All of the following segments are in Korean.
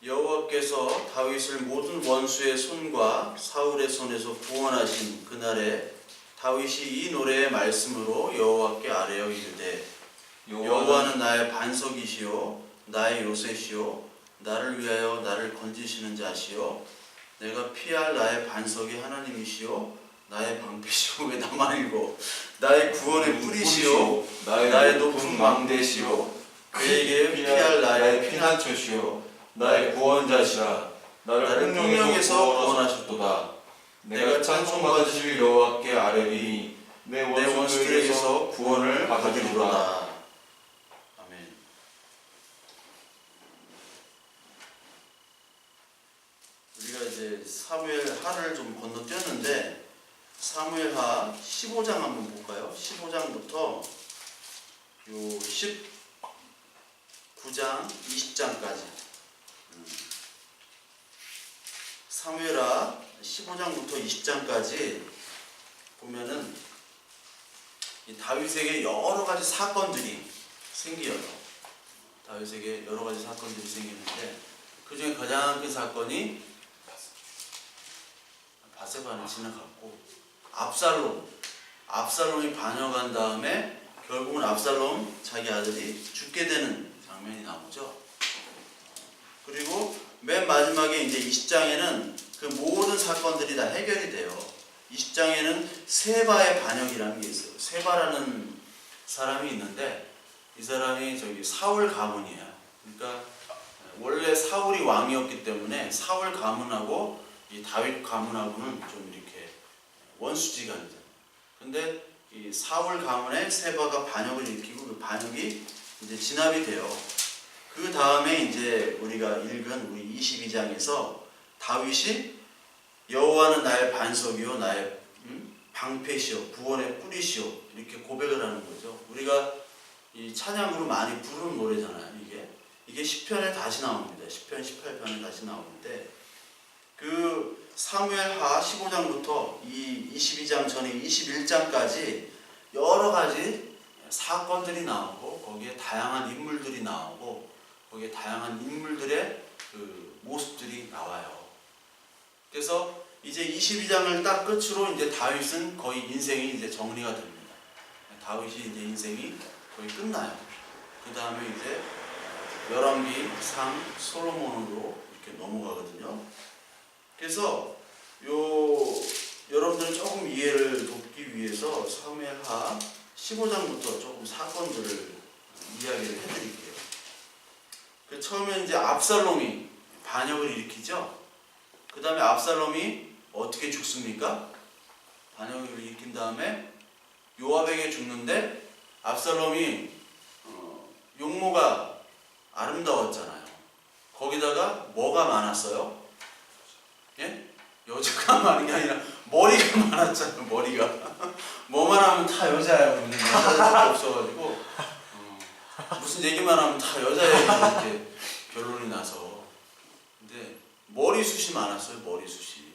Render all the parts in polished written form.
여호와께서 다윗을 모든 원수의 손과 사울의 손에서 구원하신 그날에 다윗이 이 노래의 말씀으로 여호와께 아뢰어 이르되 여호와는 나의 반석이시요 나의 요새시요 나를 위하여 나를 건지시는 자시요 내가 피할 나의 반석이 하나님이시요 나의 방패시요. 왜 나만 읽어? 나의 구원의 뿌리시요 나의 높은 망대시요 그에게 피할 나의 피난처시요 나의 구원자시라. 나를 폭령에서 구원하셨도다. 내가 찬송받으실 여호와께 아뢰리 내 원수들에게서 구원을 받으리로다. 아멘. 우리가 이제 사무엘하를 좀 건너뛰었는데 사무엘하 15장 한번 볼까요? 15장부터 요 19장 20장까지 사무엘하 15장부터 20장까지 보면은 이 다윗에게 여러 가지 사건들이 생겨요. 다윗에게 여러 가지 사건들이 생기는데 그 중에 가장 큰 사건이 바세바는 지나갔고 압살롬이 반역한 다음에 결국은 압살롬 자기 아들이 죽게 되는 장면이 나오죠. 그리고 맨 마지막에 이제 20장에는 그 모든 사건들이 다 해결이 돼요. 20장에는 세바의 반역이라는 게 있어요. 세바라는 사람이 있는데 이 사람이 저기 사울 가문이에요. 그러니까 원래 사울이 왕이었기 때문에 사울 가문하고 이 다윗 가문하고는 좀 이렇게 원수지간이잖아요. 근데 이 사울 가문에 세바가 반역을 일으키고 그 반역이 이제 진압이 돼요. 그 다음에 이제 우리가 읽은 우리 22장에서 다윗이 여호와는 나의 반석이요 나의 방패시요 구원의 뿌리시요 이렇게 고백을 하는 거죠. 우리가 이 찬양으로 많이 부르는 노래잖아요. 이게 시편에 다시 나옵니다. 시편 18편에 다시 나오는데 그 사무엘하 15장부터 이 22장 전에 21장까지 여러 가지 사건들이 나오고 거기에 다양한 인물들이 나오고 거기에 다양한 인물들의 그 모습들이 나와요. 그래서 이제 22장을 딱 끝으로 이제 다윗은 거의 인생이 이제 정리가 됩니다. 다윗이 이제 인생이 거의 끝나요. 그 다음에 이제 열왕기 상 솔로몬으로 이렇게 넘어가거든요. 그래서 여러분들 조금 이해를 돕기 위해서 사무엘하 15장부터 조금 사건들을 이야기를 해드릴게요. 그 처음에 이제 압살롬이 반역을 일으키죠. 그 다음에 압살롬이 어떻게 죽습니까? 반역을 일으킨 다음에 요압에게 죽는데 압살롬이 용모가 아름다웠잖아요. 거기다가 뭐가 많았어요? 예? 여자가 많은 게 아니라 머리가 많았잖아요. 머리가 뭐만 하면 다 여자예요. 근데 여자가 없어가지고 무슨 얘기만 하면 다 여자예요. 이렇게 결론이 나서. 근데 머리숱이 많았어요. 머리숱이.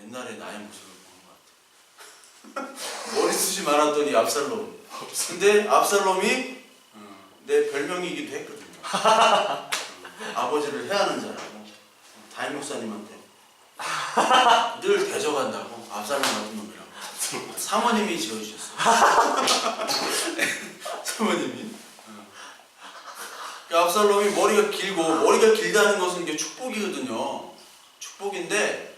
옛날에 나의 모습을 보는 것 같아요. 머리숱이 많았더니 압살롬. 근데 압살롬이 내 별명이기도 했거든요. 아버지를 해하는 자라고. 담임 목사님한테 늘 대적한다고. 압살롬 같은 놈이라고. 사모님이 지어주셨어요. 사모님이. 압살롬이 머리가 길고, 머리가 길다는 것은 이게 축복이거든요. 축복인데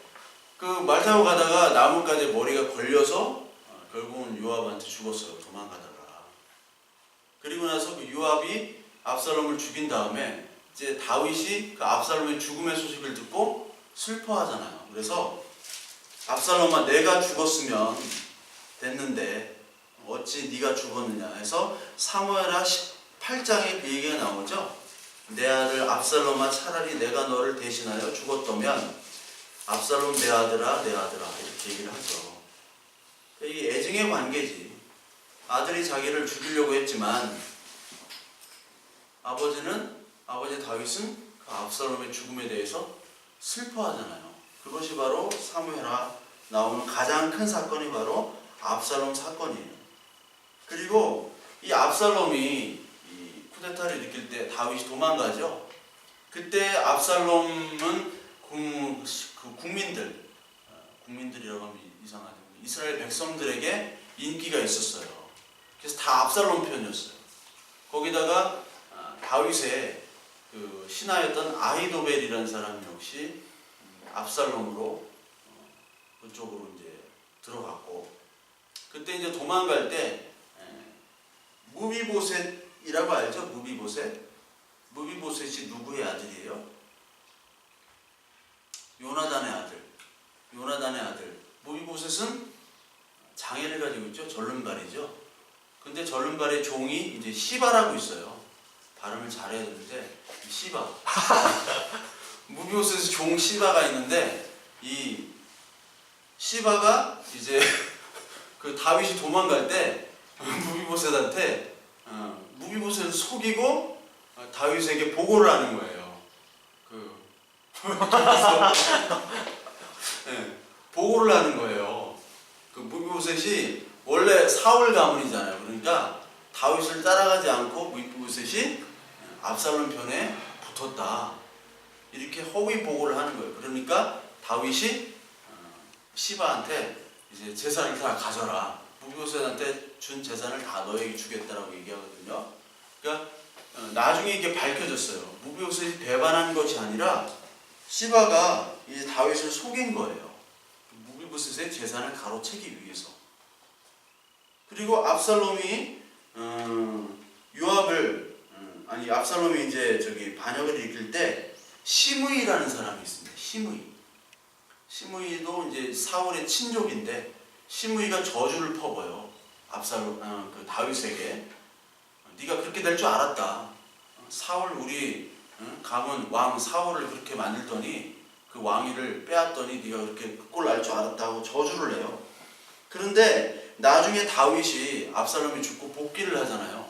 그 말 타고 가다가 나뭇가지에 머리가 걸려서 결국은 요압한테 죽었어요. 도망가다가. 그리고 나서 그 요압이 압살롬을 죽인 다음에 이제 다윗이 그 압살롬의 죽음의 소식을 듣고 슬퍼하잖아요. 그래서 압살롬아 내가 죽었으면 됐는데 어찌 네가 죽었느냐 해서 사무엘하 18장에 그 얘기가 나오죠. 내 아들 압살롬아 차라리 내가 너를 대신하여 죽었다면 압살롬 내 아들아 이렇게 얘기를 하죠. 이게 애증의 관계지. 아들이 자기를 죽이려고 했지만 아버지 다윗은 그 압살롬의 죽음에 대해서 슬퍼하잖아요. 그것이 바로 사무엘하 나오는 가장 큰 사건이 바로 압살롬 사건이에요. 그리고 이 압살롬이 이 쿠데타를 일으킬 때 다윗이 도망가죠. 그때 압살롬은 국민들이라고 하면 이상하죠. 이스라엘 백성들에게 인기가 있었어요. 그래서 다 압살롬 편이었어요. 거기다가 다윗의 그 신하였던 아히도벨이라는 사람 역시 압살롬으로 그쪽으로 이제 들어갔고, 그때 이제 도망갈 때 무비보셋이라고 알죠? 무비보셋이 누구의 아들이에요? 요나단의 아들. 무비보셋은 장애를 가지고 있죠. 절름발이죠. 근데 절름발의 종이 이제 시바라고 있어요. 발음을 잘해야 되는데 시바. 무비보셋의 종 시바가 있는데, 이 시바가 이제 그 다윗이 도망갈 때 무비보셋한테 무비보셋을 속이고 다윗에게 보고를 하는 거예요. 네, 보고를 하는 거예요. 그 무비보셋이 원래 사울 가문이잖아요. 그러니까 다윗을 따라가지 않고 무비보셋이 압살롬 편에 붙었다, 이렇게 허위 보고를 하는 거예요. 그러니까 다윗이 시바한테 이제 재산을 다 가져라, 무비보셋한테 준 재산을 다 너에게 주겠다라고 얘기하거든요. 그러니까 나중에 이게 밝혀졌어요. 무비보셋이 배반한 것이 아니라 시바가 이제 다윗을 속인 거예요. 무비보셋의 재산을 가로채기 위해서. 그리고 압살롬이 압살롬이 이제 반역을 일으킬 때 시므이라는 사람이 있습니다. 시므이도 이제 사울의 친족인데, 시므이가 저주를 퍼버요. 다윗에게. 네가 그렇게 될 줄 알았다. 사울 우리 가문 왕 사울을 그렇게 만들더니 그 왕위를 빼앗더니 네가 그렇게 꼴 날 줄 알았다고 저주를 해요. 그런데 나중에 다윗이 압살롬이 죽고 복귀를 하잖아요.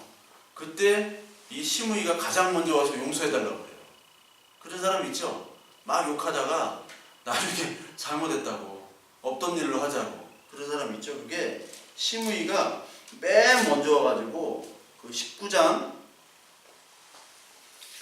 그때 이 시므이가 가장 먼저 와서 용서해달라고 그래요. 그런 사람 있죠? 막 욕하다가 나중에 잘못했다고, 없던 일로 하자고, 그런 사람 있죠? 그게 시므이가 맨 먼저 와가지고 그 19장,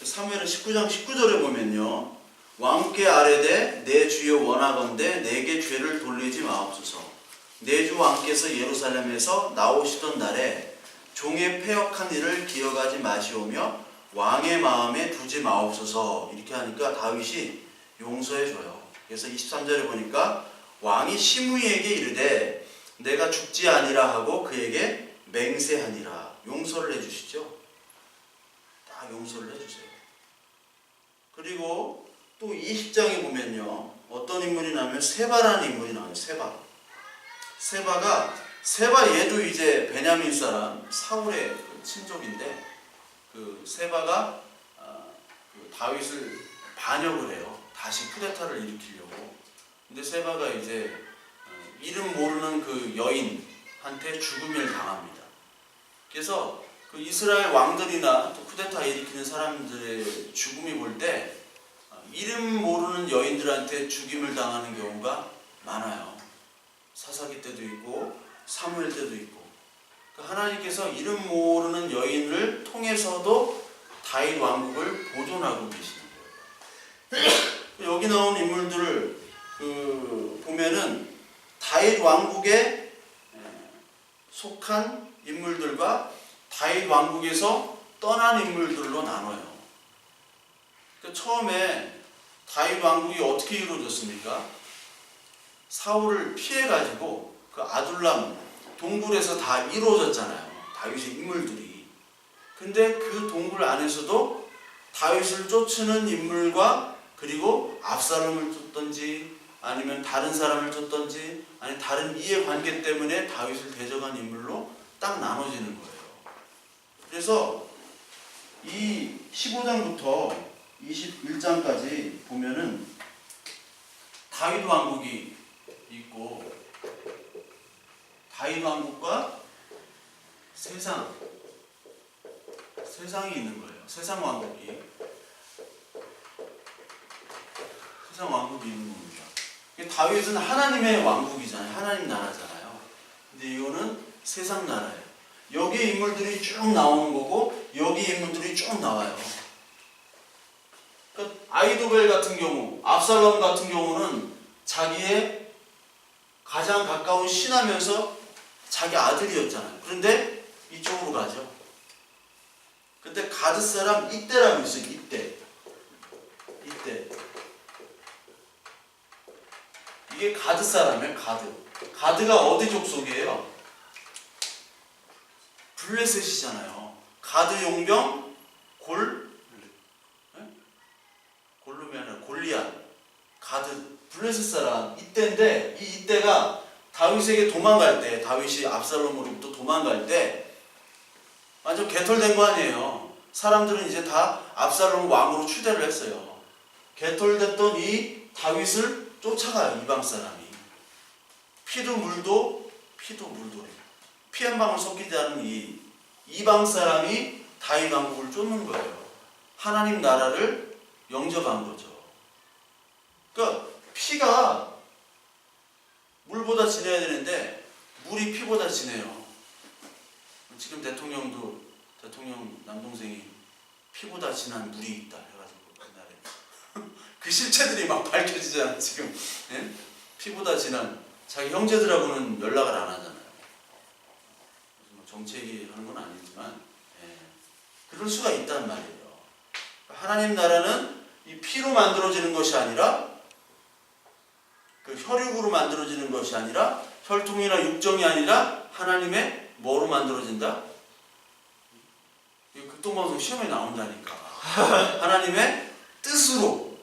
사무엘은 19장 19절에 보면요, 왕께 아뢰되 내 주여 원하건대 내게 죄를 돌리지 마옵소서. 내 주 왕께서 예루살렘에서 나오시던 날에 종의 패역한 일을 기억하지 마시오며 왕의 마음에 두지 마옵소서. 이렇게 하니까 다윗이 용서해줘요. 그래서 23절에 보니까 왕이 시므이에게 이르되 내가 죽지 아니라 하고 그에게 맹세하니라. 용서를 해주시죠. 다 용서를 해주세요. 그리고 또 20장에 보면요, 어떤 인물이 나오면 세바라는 인물이 나와요. 세바 얘도 이제 베냐민 사람 사울의 그 친족인데, 그 세바가 그 다윗을 반역을 해요. 다시 쿠데타를 일으키려고. 근데 세바가 이제 이름 모르는 그 여인한테 죽음을 당합니다. 그래서 그 이스라엘 왕들이나 또 쿠데타 일으키는 사람들의 죽음이 볼 때 이름 모르는 여인들한테 죽임을 당하는 경우가 많아요. 사사기 때도 있고 사무엘 때도 있고. 하나님께서 이름 모르는 여인을 통해서도 다윗 왕국을 보존하고 계시는 거예요. 여기 나온 인물들을 보면은 다윗 왕국에 속한 인물들과 다윗 왕국에서 떠난 인물들로 나눠요. 처음에 다윗 왕국이 어떻게 이루어졌습니까? 사울을 피해가지고 그 아둘람 동굴에서 다 이루어졌잖아요. 다윗의 인물들이. 근데 그 동굴 안에서도 다윗을 쫓는 인물과, 그리고 압살롬을 쫓던지 아니면 다른 사람을 쫓던지 아니 다른 이해관계 때문에 다윗을 대적한 인물로 딱 나눠지는 거예요. 그래서 이 15장부터 21장까지 보면은 다윗 왕국이 있고, 다윗 왕국과 세상이 있는 거예요. 세상 왕국이 있는 겁니다. 다윗은 하나님의 왕국이잖아요. 하나님 나라잖아요. 근데 이거는 세상 나라예요. 여기 인물들이 쭉 나오는 거고 여기 인물들이 쭉 나와요. 그러니까 아히도벨 같은 경우, 압살롬 같은 경우는 자기의 가장 가까운 신하면서 자기 아들이었잖아요. 그런데 이쪽으로 가죠. 근데 가드 사람 이때라고 있어요. 이때. 이게 가드 사람이에요. 가드가 어디 족속이에요? 블레셋이잖아요. 가드 용병 골룸이 아니라 골리앗. 가드 블레셋 사람 이때인데, 이때가 다윗에게 도망갈 때, 다윗이 압살롬으로부터 도망갈 때 완전 개털된 거 아니에요. 사람들은 이제 다 압살롬을 왕으로 추대를 했어요. 개털됐던 이 다윗을 쫓아가요. 이방 사람이. 피도 물도 피 한 방울 섞이지 않은 이 이방 사람이 다윗 왕국을 쫓는 거예요. 하나님 나라를 영접한 거죠. 그러니까 피가 물보다 진해야 되는데 물이 피보다 진해요. 지금 대통령 남동생이 피보다 진한 물이 있다 해가지고 옛날에 그 실체들이 막 밝혀지잖아 지금. 예? 피보다 진한 자기 형제들하고는 연락을 안 하잖아요. 뭐 정치 얘기하는 건 아니지만 그럴 수가 있단 말이에요. 하나님 나라는 이 피로 만들어지는 것이 아니라, 그 혈육으로 만들어지는 것이 아니라, 혈통이나 육정이 아니라 하나님의 뭐로 만들어진다? 이거 극동방송 시험에 나온다니까. 하나님의 뜻으로,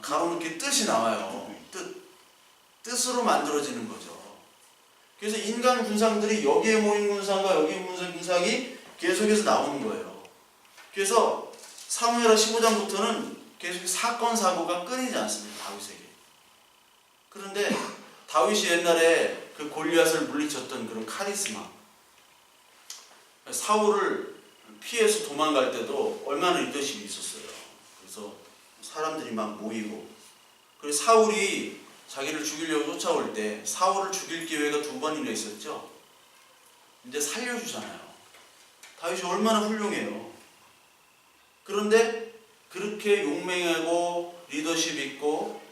가로놓기 뜻이 나와요. 뜻으로 만들어지는 거죠. 그래서 인간 군상들이 여기에 모인 군상과 여기에 모인 군상이 계속해서 나오는 거예요. 그래서 사무엘하 15장부터는 계속 사건 사고가 끊이지 않습니다. 다윗에게. 그런데 다윗이 옛날에 그 골리앗을 물리쳤던 그런 카리스마, 사울을 피해서 도망갈 때도 얼마나 리더십이 있었어요. 그래서 사람들이 막 모이고, 그리고 사울이 자기를 죽이려고 쫓아올 때 사울을 죽일 기회가 2번이나 있었죠. 이제 살려주잖아요. 다윗이 얼마나 훌륭해요. 그런데 그렇게 용맹하고 리더십 있고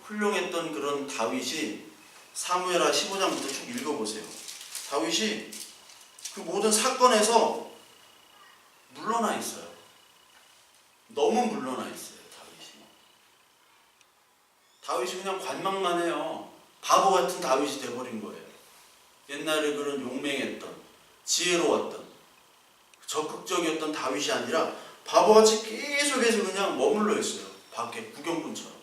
훌륭했던 그런 다윗이 사무엘하 15장부터 쭉 읽어보세요. 다윗이 그 모든 사건에서 물러나 있어요. 너무 물러나 있어요. 다윗이 그냥 관망만 해요. 바보 같은 다윗이 돼버린 거예요. 옛날에 그런 용맹했던, 지혜로웠던, 적극적이었던 다윗이 아니라 바보같이 계속해서 그냥 머물러 있어요. 밖에 구경꾼처럼.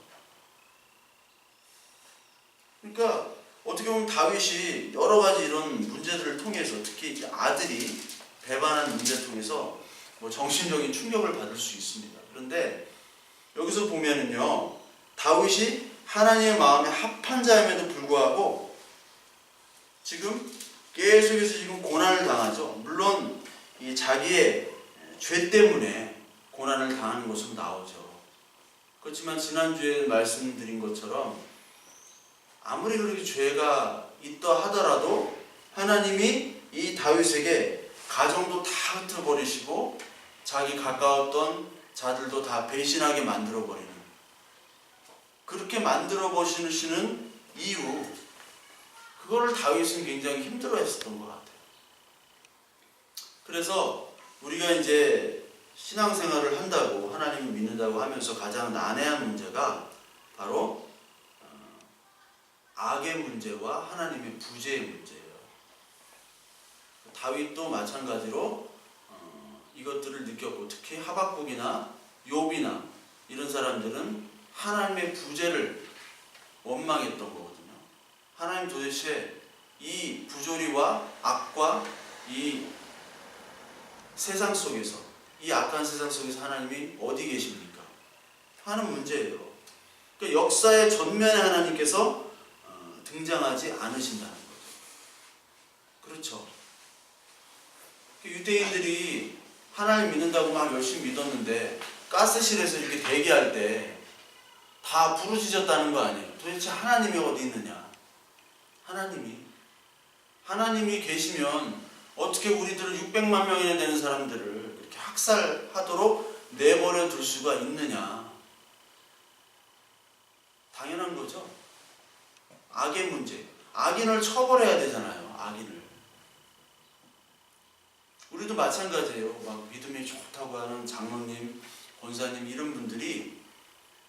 그러니까 어떻게 보면 다윗이 여러 가지 이런 문제들을 통해서, 특히 이제 아들이 배반한 문제를 통해서 뭐 정신적인 충격을 받을 수 있습니다. 그런데 여기서 보면은요, 다윗이 하나님의 마음에 합한 자임에도 불구하고 지금 계속해서 지금 고난을 당하죠. 물론 이 자기의 죄 때문에 고난을 당하는 것은 나오죠. 그렇지만 지난주에 말씀드린 것처럼 아무리 그렇게 죄가 있다 하더라도 하나님이 이 다윗에게 가정도 다 흩어버리시고 자기 가까웠던 자들도 다 배신하게 만들어버리는, 그렇게 만들어버리시는 이유, 그거를 다윗은 굉장히 힘들어했었던 것 같아요. 그래서 우리가 이제 신앙생활을 한다고, 하나님을 믿는다고 하면서 가장 난해한 문제가 바로 악의 문제와 하나님의 부재의 문제예요. 다윗도 마찬가지로 이것들을 느꼈고, 특히 하박국이나 욥이나 이런 사람들은 하나님의 부재를 원망했던 거거든요. 하나님 도대체 이 부조리와 악과 이 세상 속에서, 이 악한 세상 속에서 하나님이 어디 계십니까? 하는 문제예요. 그러니까 역사의 전면에 하나님께서 등장하지 않으신다는 거죠. 그렇죠. 유대인들이 하나님 믿는다고 막 열심히 믿었는데 가스실에서 이렇게 대기할 때 다 부르짖었다는 거 아니에요. 도대체 하나님이 어디 있느냐? 하나님이 계시면 어떻게 우리들을 600만 명이나 되는 사람들을 이렇게 학살하도록 내버려 둘 수가 있느냐? 당연한 거죠. 악의 문제. 악인을 처벌해야 되잖아요. 악인을. 우리도 마찬가지예요. 막 믿음이 좋다고 하는 장로님, 권사님 이런 분들이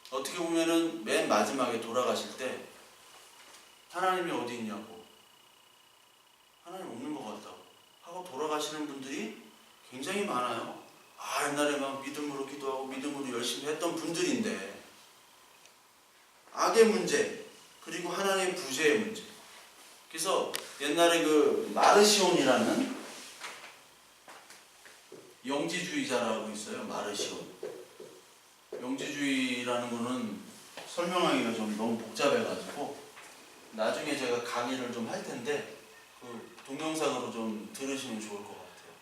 어떻게 보면은 맨 마지막에 돌아가실 때 하나님이 어디 있냐고, 하나님 없는 것 같다고 하고 돌아가시는 분들이 굉장히 많아요. 옛날에 막 믿음으로 기도하고 믿음으로 열심히 했던 분들인데 악의 문제 그리고 하나님의 부재의 문제. 그래서 옛날에 그 마르시온이라는 영지주의자라고 있어요. 마르시온. 영지주의라는 거는 설명하기가 좀 너무 복잡해가지고 나중에 제가 강의를 좀 할 텐데 그 동영상으로 좀 들으시면 좋을 것 같아요.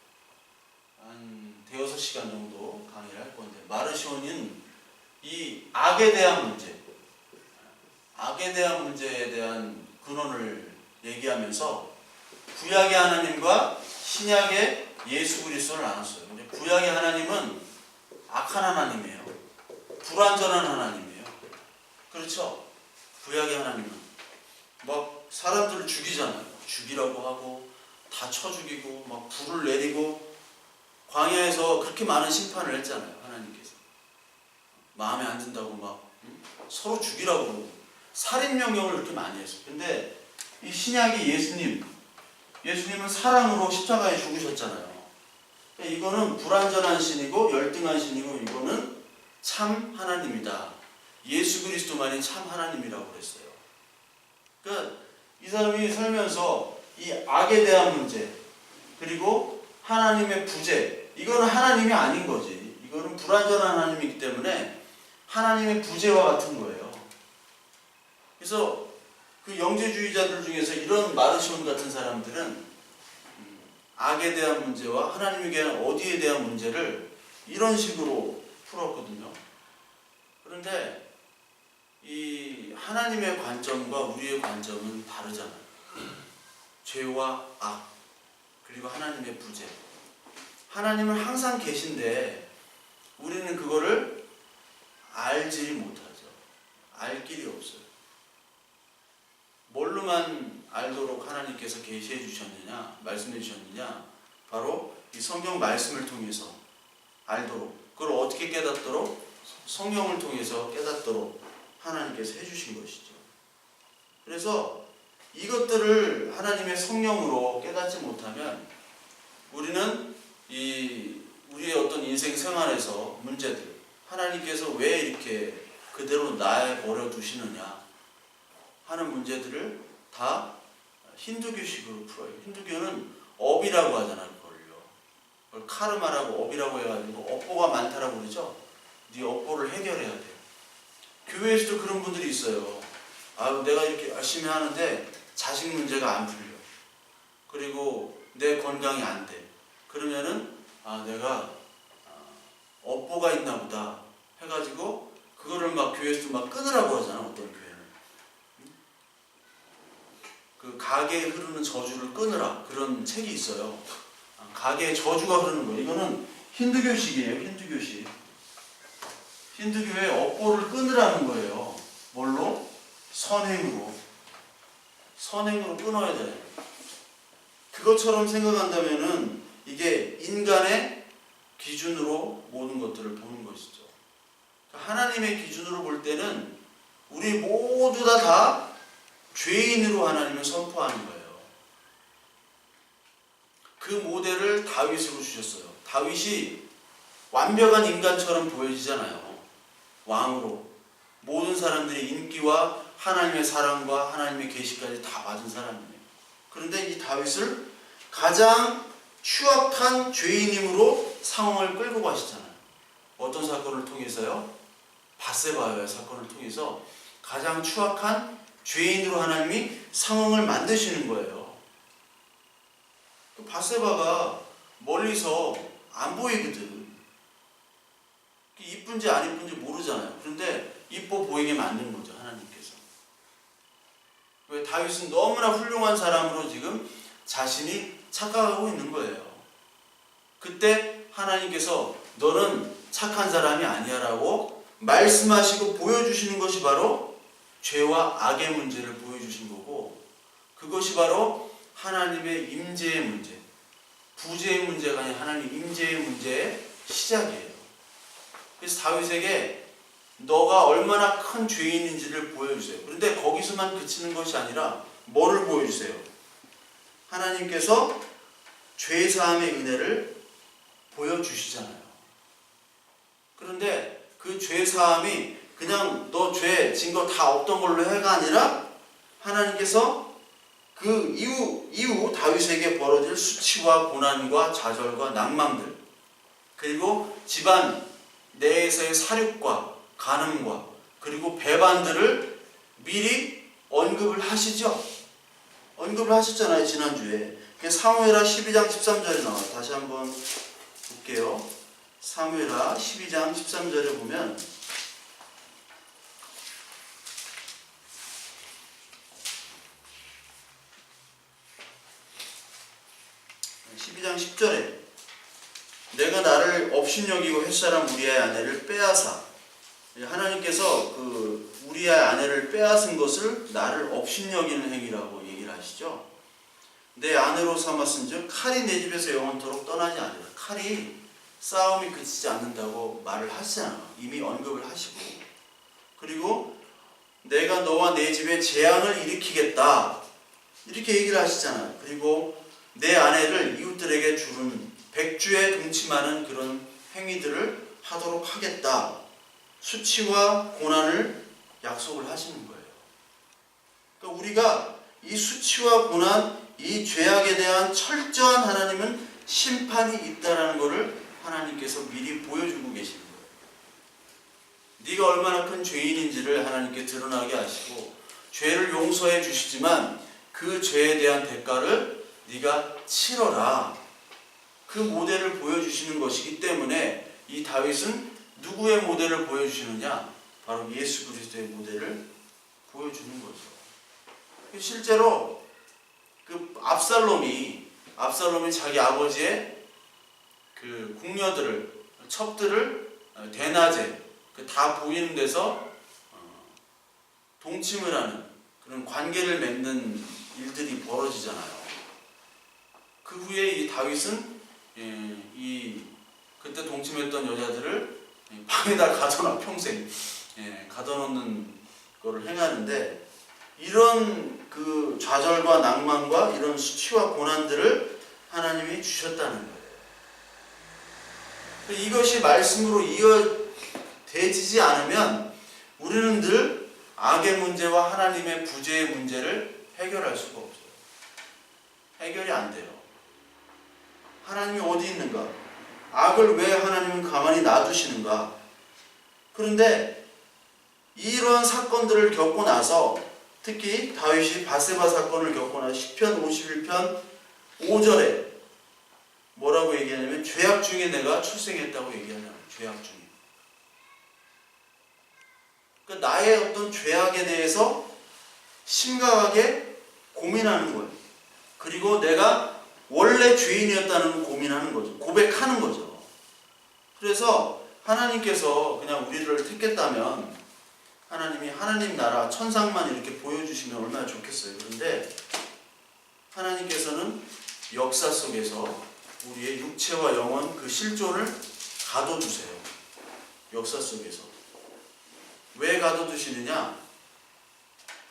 한 대여섯 시간 정도 강의를 할 건데, 마르시온은 이 악에 대한 문제, 악에 대한 문제에 대한 근원을 얘기하면서 구약의 하나님과 신약의 예수 그리스도를 나눴어요. 근데 구약의 하나님은 악한 하나님이에요. 불완전한 하나님이에요. 그렇죠? 구약의 하나님은 막 사람들을 죽이잖아요. 죽이라고 하고 다 쳐 죽이고 막 불을 내리고 광야에서 그렇게 많은 심판을 했잖아요. 하나님께서 마음에 안 든다고 막 서로 죽이라고 그러고 살인 명령을 그렇게 많이 했어요. 근데 이 신약의 예수님은 사랑으로 십자가에 죽으셨잖아요. 이거는 불완전한 신이고 열등한 신이고 이거는 참 하나님이다. 예수 그리스도만이 참 하나님이라고 그랬어요. 그러니까 이 사람이 살면서 이 악에 대한 문제 그리고 하나님의 부재, 이거는 하나님이 아닌 거지. 이거는 불완전한 하나님이기 때문에 하나님의 부재와 같은 거예요. 그래서 그 영재주의자들 중에서 이런 마르시온 같은 사람들은 악에 대한 문제와 하나님에게 어디에 대한 문제를 이런 식으로 풀었거든요. 그런데 이 하나님의 관점과 우리의 관점은 다르잖아요. 죄와 악 그리고 하나님의 부재. 하나님은 항상 계신데 우리는 그거를 알지 못하죠. 알 길이 없어요. 뭘로만 알도록 하나님께서 계시해 주셨느냐, 말씀해 주셨느냐, 바로 이 성경 말씀을 통해서 알도록, 그걸 어떻게 깨닫도록? 성경을 통해서 깨닫도록 하나님께서 해주신 것이죠. 그래서 이것들을 하나님의 성령으로 깨닫지 못하면 우리는 우리의 어떤 인생 생활에서 문제들, 하나님께서 왜 이렇게 그대로 놔버려 두시느냐 하는 문제들을 다 힌두교식으로 풀어요. 힌두교는 업이라고 하잖아요. 그걸 카르마라고 업이라고 해가지고 업보가 많다라고 그러죠. 네 업보를 해결해야 돼요. 교회에서도 그런 분들이 있어요. 내가 이렇게 열심히 하는데 자식 문제가 안 풀려. 그리고 내 건강이 안 돼. 그러면은 내가 업보가 있나 보다 해가지고 그거를 막 교회에서도 막 끊으라고 하잖아. 어떤 교회는. 그 가게에 흐르는 저주를 끊으라. 그런 책이 있어요. 가게에 저주가 흐르는 거예요. 이거는 힌두교식이에요. 힌두교식. 힌두교의 업보를 끊으라는 거예요. 뭘로? 선행으로. 선행으로 끊어야 돼요. 그것처럼 생각한다면은 이게 인간의 기준으로 모든 것들을 보는 것이죠. 하나님의 기준으로 볼 때는 우리 모두 다 죄인으로 하나님을 선포하는 거예요. 그 모델을 다윗으로 주셨어요. 다윗이 완벽한 인간처럼 보여지잖아요. 왕으로. 모든 사람들의 인기와 하나님의 사랑과 하나님의 계시까지 다 받은 사람이에요. 그런데 이 다윗을 가장 추악한 죄인임으로 상황을 끌고 가시잖아요. 어떤 사건을 통해서요? 밧세바의 사건을 통해서 가장 추악한 죄인으로 하나님이 상황을 만드시는 거예요. 밧세바가 멀리서 안 보이거든. 이쁜지 안 이쁜지 모르잖아요. 그런데 이뻐 보이게 만든 거죠. 하나님께서. 왜? 다윗은 너무나 훌륭한 사람으로 지금 자신이 착각하고 있는 거예요. 그때 하나님께서 너는 착한 사람이 아니야 라고 말씀하시고 보여주시는 것이 바로 죄와 악의 문제를 보여주신 거고, 그것이 바로 하나님의 임재의 문제, 부재의 문제가 아닌 하나님 임재의 문제의 시작이에요. 그래서 다윗에게 너가 얼마나 큰 죄인인지를 보여주세요. 그런데 거기서만 그치는 것이 아니라 뭐를 보여주세요? 하나님께서 죄사함의 은혜를 보여주시잖아요. 그런데 그 죄사함이 그냥 너 죄 진 거 다 없던 걸로 해가 아니라 하나님께서 그 이후 다윗에게 벌어질 수치와 고난과 좌절과 낭망들, 그리고 집안 내에서의 사륙과 간음과 그리고 배반들을 미리 언급을 하시죠. 언급을 하셨잖아요, 지난주에. 사무엘하 12장 13절에 나와요. 다시 한번 볼게요. 사무엘하 12장 13절에 보면 12장 10절에 내가 나를 업신여기고 햇사람 우리아의 아내를 빼앗아, 하나님께서 그 우리아의 아내를 빼앗은 것을 나를 업신여기는 행위라고 얘기를 하시죠. 내 아내로 삼았은즉 칼이 내 집에서 영원토록 떠나지 않으라. 칼이 싸움이 그치지 않는다고 말을 하시잖아요. 이미 언급을 하시고, 그리고 내가 너와 내 집에 재앙을 일으키겠다 이렇게 얘기를 하시잖아요. 그리고 내 아내를 이웃들에게 주는 백주에 동침하는 그런 행위들을 하도록 하겠다. 수치와 고난을 약속을 하시는 거예요. 그러니까 우리가 이 수치와 고난, 이 죄악에 대한 철저한 하나님은 심판이 있다라는 것을 하나님께서 미리 보여주고 계시는 거예요. 네가 얼마나 큰 죄인인지를 하나님께 드러나게 하시고, 죄를 용서해 주시지만 그 죄에 대한 대가를 네가 치러라. 그 모델을 보여주시는 것이기 때문에 이 다윗은 누구의 모델을 보여주시느냐? 바로 예수 그리스도의 모델을 보여주는 거죠. 실제로 그 압살롬이 자기 아버지의 그 궁녀들을, 첩들을 대낮에 다 보이는 데서 동침을 하는 그런 관계를 맺는 일들이 벌어지잖아요. 그 후에 이 다윗은 그때 동침했던 여자들을 방에다 가둬놔, 평생 가둬놓는 거를 행하는데, 이런 그 좌절과 낭만과 이런 수치와 고난들을 하나님이 주셨다는 거예요. 이것이 말씀으로 이어되지 않으면 우리는 늘 악의 문제와 하나님의 부재의 문제를 해결할 수가 없어요. 해결이 안 돼요. 하나님이 어디 있는가? 악을 왜 하나님은 가만히 놔두시는가? 그런데 이런 사건들을 겪고 나서, 특히 다윗이 밧세바 사건을 겪고 나서 시편 51편 5절에 뭐라고 얘기하냐면 죄악 중에 내가 출생했다고 얘기하잖아요. 죄악 중에. 그러니까 나의 어떤 죄악에 대해서 심각하게 고민하는 거예요. 그리고 내가 원래 죄인이었다는 고민하는 거죠. 고백하는 거죠. 그래서 하나님께서 그냥 우리를 택했다면 하나님이 하나님 나라 천상만 이렇게 보여주시면 얼마나 좋겠어요. 그런데 하나님께서는 역사 속에서 우리의 육체와 영혼 그 실존을 가둬두세요. 역사 속에서. 왜 가둬두시느냐?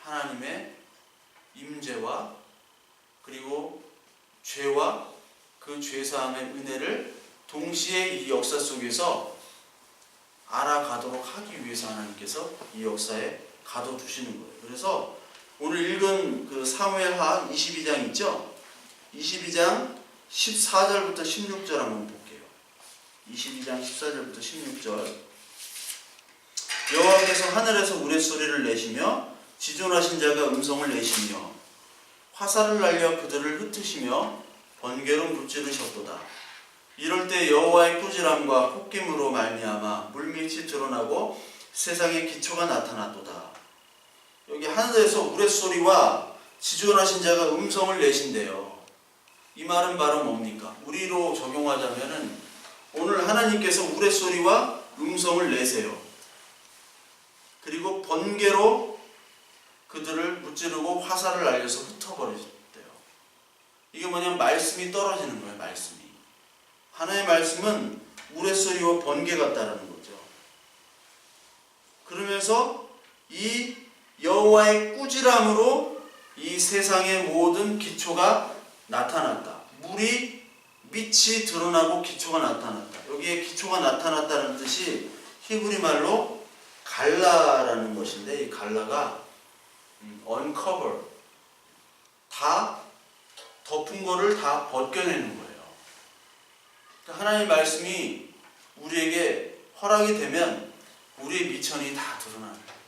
하나님의 임재와 그리고 죄와 그 죄사함의 은혜를 동시에 이 역사 속에서 알아가도록 하기 위해서 하나님께서 이 역사에 가둬두시는 거예요. 그래서 오늘 읽은 그 사무엘하 22장 있죠? 22장 14절부터 16절 한번 볼게요. 22장 14절부터 16절. 여호와께서 하늘에서 우레소리를 내시며 지존하신 자가 음성을 내시며 화살을 날려 그들을 흩으시며 번개로 무찌르셨도다. 이럴 때 여호와의 꾸지람과 폭김으로 말미암아 물밑이 드러나고 세상에 기초가 나타났도다. 여기 하늘에서 우레소리와 지존하신 자가 음성을 내신대요. 이 말은 바로 뭡니까? 우리로 적용하자면은 오늘 하나님께서 우레소리와 음성을 내세요. 그리고 번개로 그들을 무찌르고 화살을 날려서 흩어버렸대요. 이게 뭐냐면 말씀이 떨어지는 거예요. 말씀이. 하나님의 말씀은 우레소리와 번개 같다라는 거죠. 그러면서 이 여호와의 꾸지람으로 이 세상의 모든 기초가 나타났다. 물이 밑이 드러나고 기초가 나타났다. 여기에 기초가 나타났다는 뜻이 히브리 말로 갈라라는 것인데, 이 갈라가 uncover, 다 덮은 거를 다 벗겨내는 거예요. 그러니까 하나님의 말씀이 우리에게 허락이 되면 우리의 미천이 다 드러나는 거예요.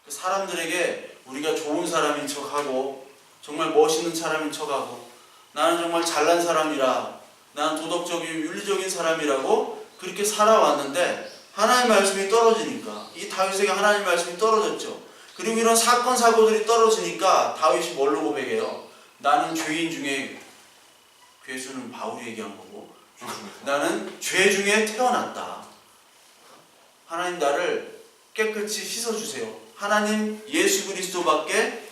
사람들에게 우리가 좋은 사람인 척하고 정말 멋있는 사람인 척하고 나는 정말 잘난 사람이라, 나는 도덕적이고 윤리적인 사람이라고 그렇게 살아왔는데 하나님의 말씀이 떨어지니까, 이 다윗에게 하나님의 말씀이 떨어졌죠. 그리고 이런 사건 사고들이 떨어지니까 다윗이 뭘로 고백해요? 나는 죄인 중에, 괴수는 바울이 얘기한 거고, 나는 죄 중에 태어났다. 하나님 나를 깨끗이 씻어주세요. 하나님 예수 그리스도밖에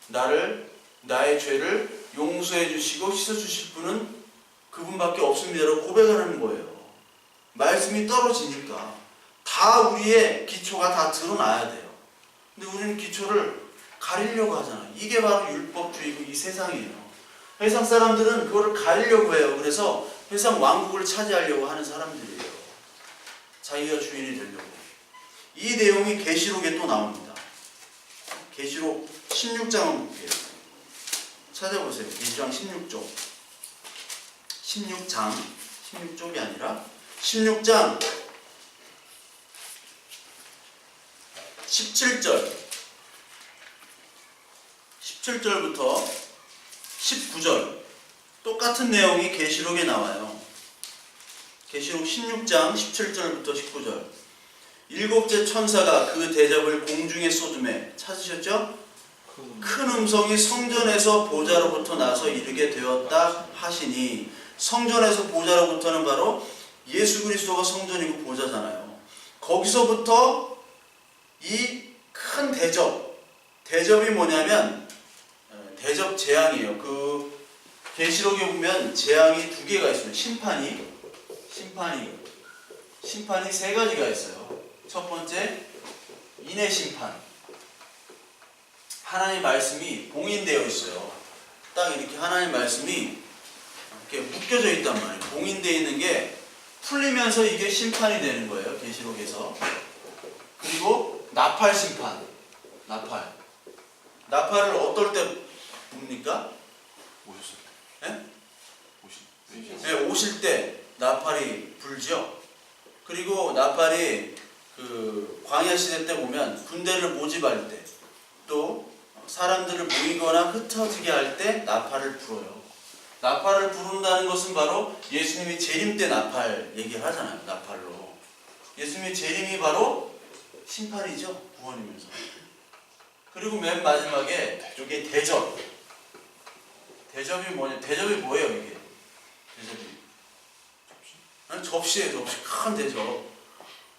나의 죄를 용서해 주시고 씻어 주실 분은 그분밖에 없습니다라고 고백하는 거예요. 말씀이 떨어지니까 다 우리의 기초가 다 드러나야 돼요. 근데 우리는 기초를 가리려고 하잖아요. 이게 바로 율법주의고 이 세상이에요. 세상 사람들은 그거를 가리려고 해요. 그래서 세상 왕국을 차지하려고 하는 사람들이에요. 자기가 주인이 되려고. 이 내용이 계시록에 또 나옵니다. 계시록 16장을 볼게요. 찾아보세요. 계시록 16쪽. 16쪽이 아니라 16장 17절부터 19절 똑같은 내용이 계시록에 나와요. 계시록 16장 17절부터 19절. 일곱째 천사가 그 대접을 공중에 쏟음에, 찾으셨죠? 큰 음성이 성전에서 보좌로부터 나서 이르게 되었다 하시니, 성전에서 보좌로부터는 바로 예수 그리스도가 성전이고 보좌잖아요. 거기서부터 이 큰 대접이 뭐냐면 대접 재앙이에요. 그 계시록에 보면 재앙이 두 개가 있어요. 심판이 세 가지가 있어요. 첫 번째, 인의 심판. 하나님의 말씀이 봉인되어 있어요. 딱 이렇게 하나님의 말씀이 이렇게 묶여져 있단 말이에요. 봉인되어 있는 게 풀리면서 이게 심판이 되는 거예요. 계시록에서. 그리고 나팔 심판. 나팔을 어떨 때 붑니까? 오셨을 때. 네? 오실 네, 오실 때 나팔이 불죠. 그리고 나팔이 그 광야 시대 때 보면 군대를 모집할 때, 또 사람들을 모이거나 흩어지게 할 때 나팔을 불어요. 나팔을 부른다는 것은 바로 예수님이 재림 때 나팔 얘기를 하잖아요. 나팔로. 예수님의 재림이 바로 심판이죠. 구원이면서. 그리고 맨 마지막에 이게 대접. 대접이 뭐냐? 대접이 뭐예요, 이게? 대접이. 접시예요, 접시. 큰 대접.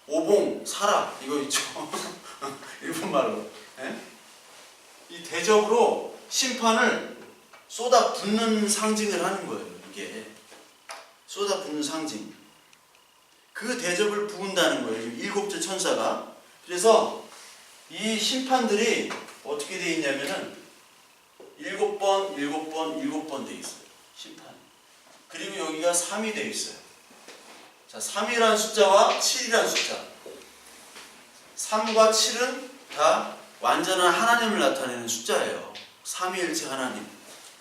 오봉, 사라. 이거 있죠. 일본말로. 네? 이 대접으로 심판을 쏟아 붓는 상징을 하는 거예요, 이게. 쏟아 붓는 상징. 그 대접을 부은다는 거예요, 일곱째 천사가. 그래서 이 심판들이 어떻게 되어 있냐면은 7번 되어 있어요. 심판. 그리고 여기가 3이 되어 있어요. 자, 3이라는 숫자와 7이라는 숫자. 3과 7은 다 완전한 하나님을 나타내는 숫자예요. 삼위일체 하나님.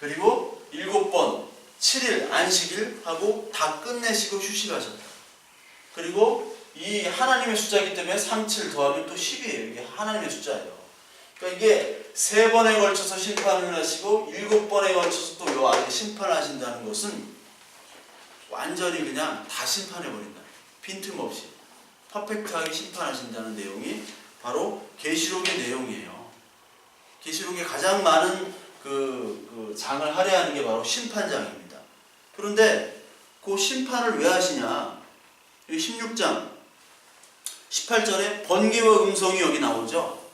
그리고 7번, 7일, 안식일 하고 다 끝내시고 휴식하셨다. 그리고 이 하나님의 숫자이기 때문에 3, 7 더하면 또 10이에요. 이게 하나님의 숫자예요. 그러니까 이게 3번에 걸쳐서 심판을 하시고 7번에 걸쳐서 또 요 안에 심판하신다는 것은 완전히 그냥 다 심판해버린다. 빈틈없이 퍼펙트하게 심판하신다는 내용이 바로 계시록의 내용이에요. 계시록에 가장 많은 그 장을 할애하는 게 바로 심판장입니다. 그런데 그 심판을 왜 하시냐? 16장 18절에 번개와 음성이 여기 나오죠.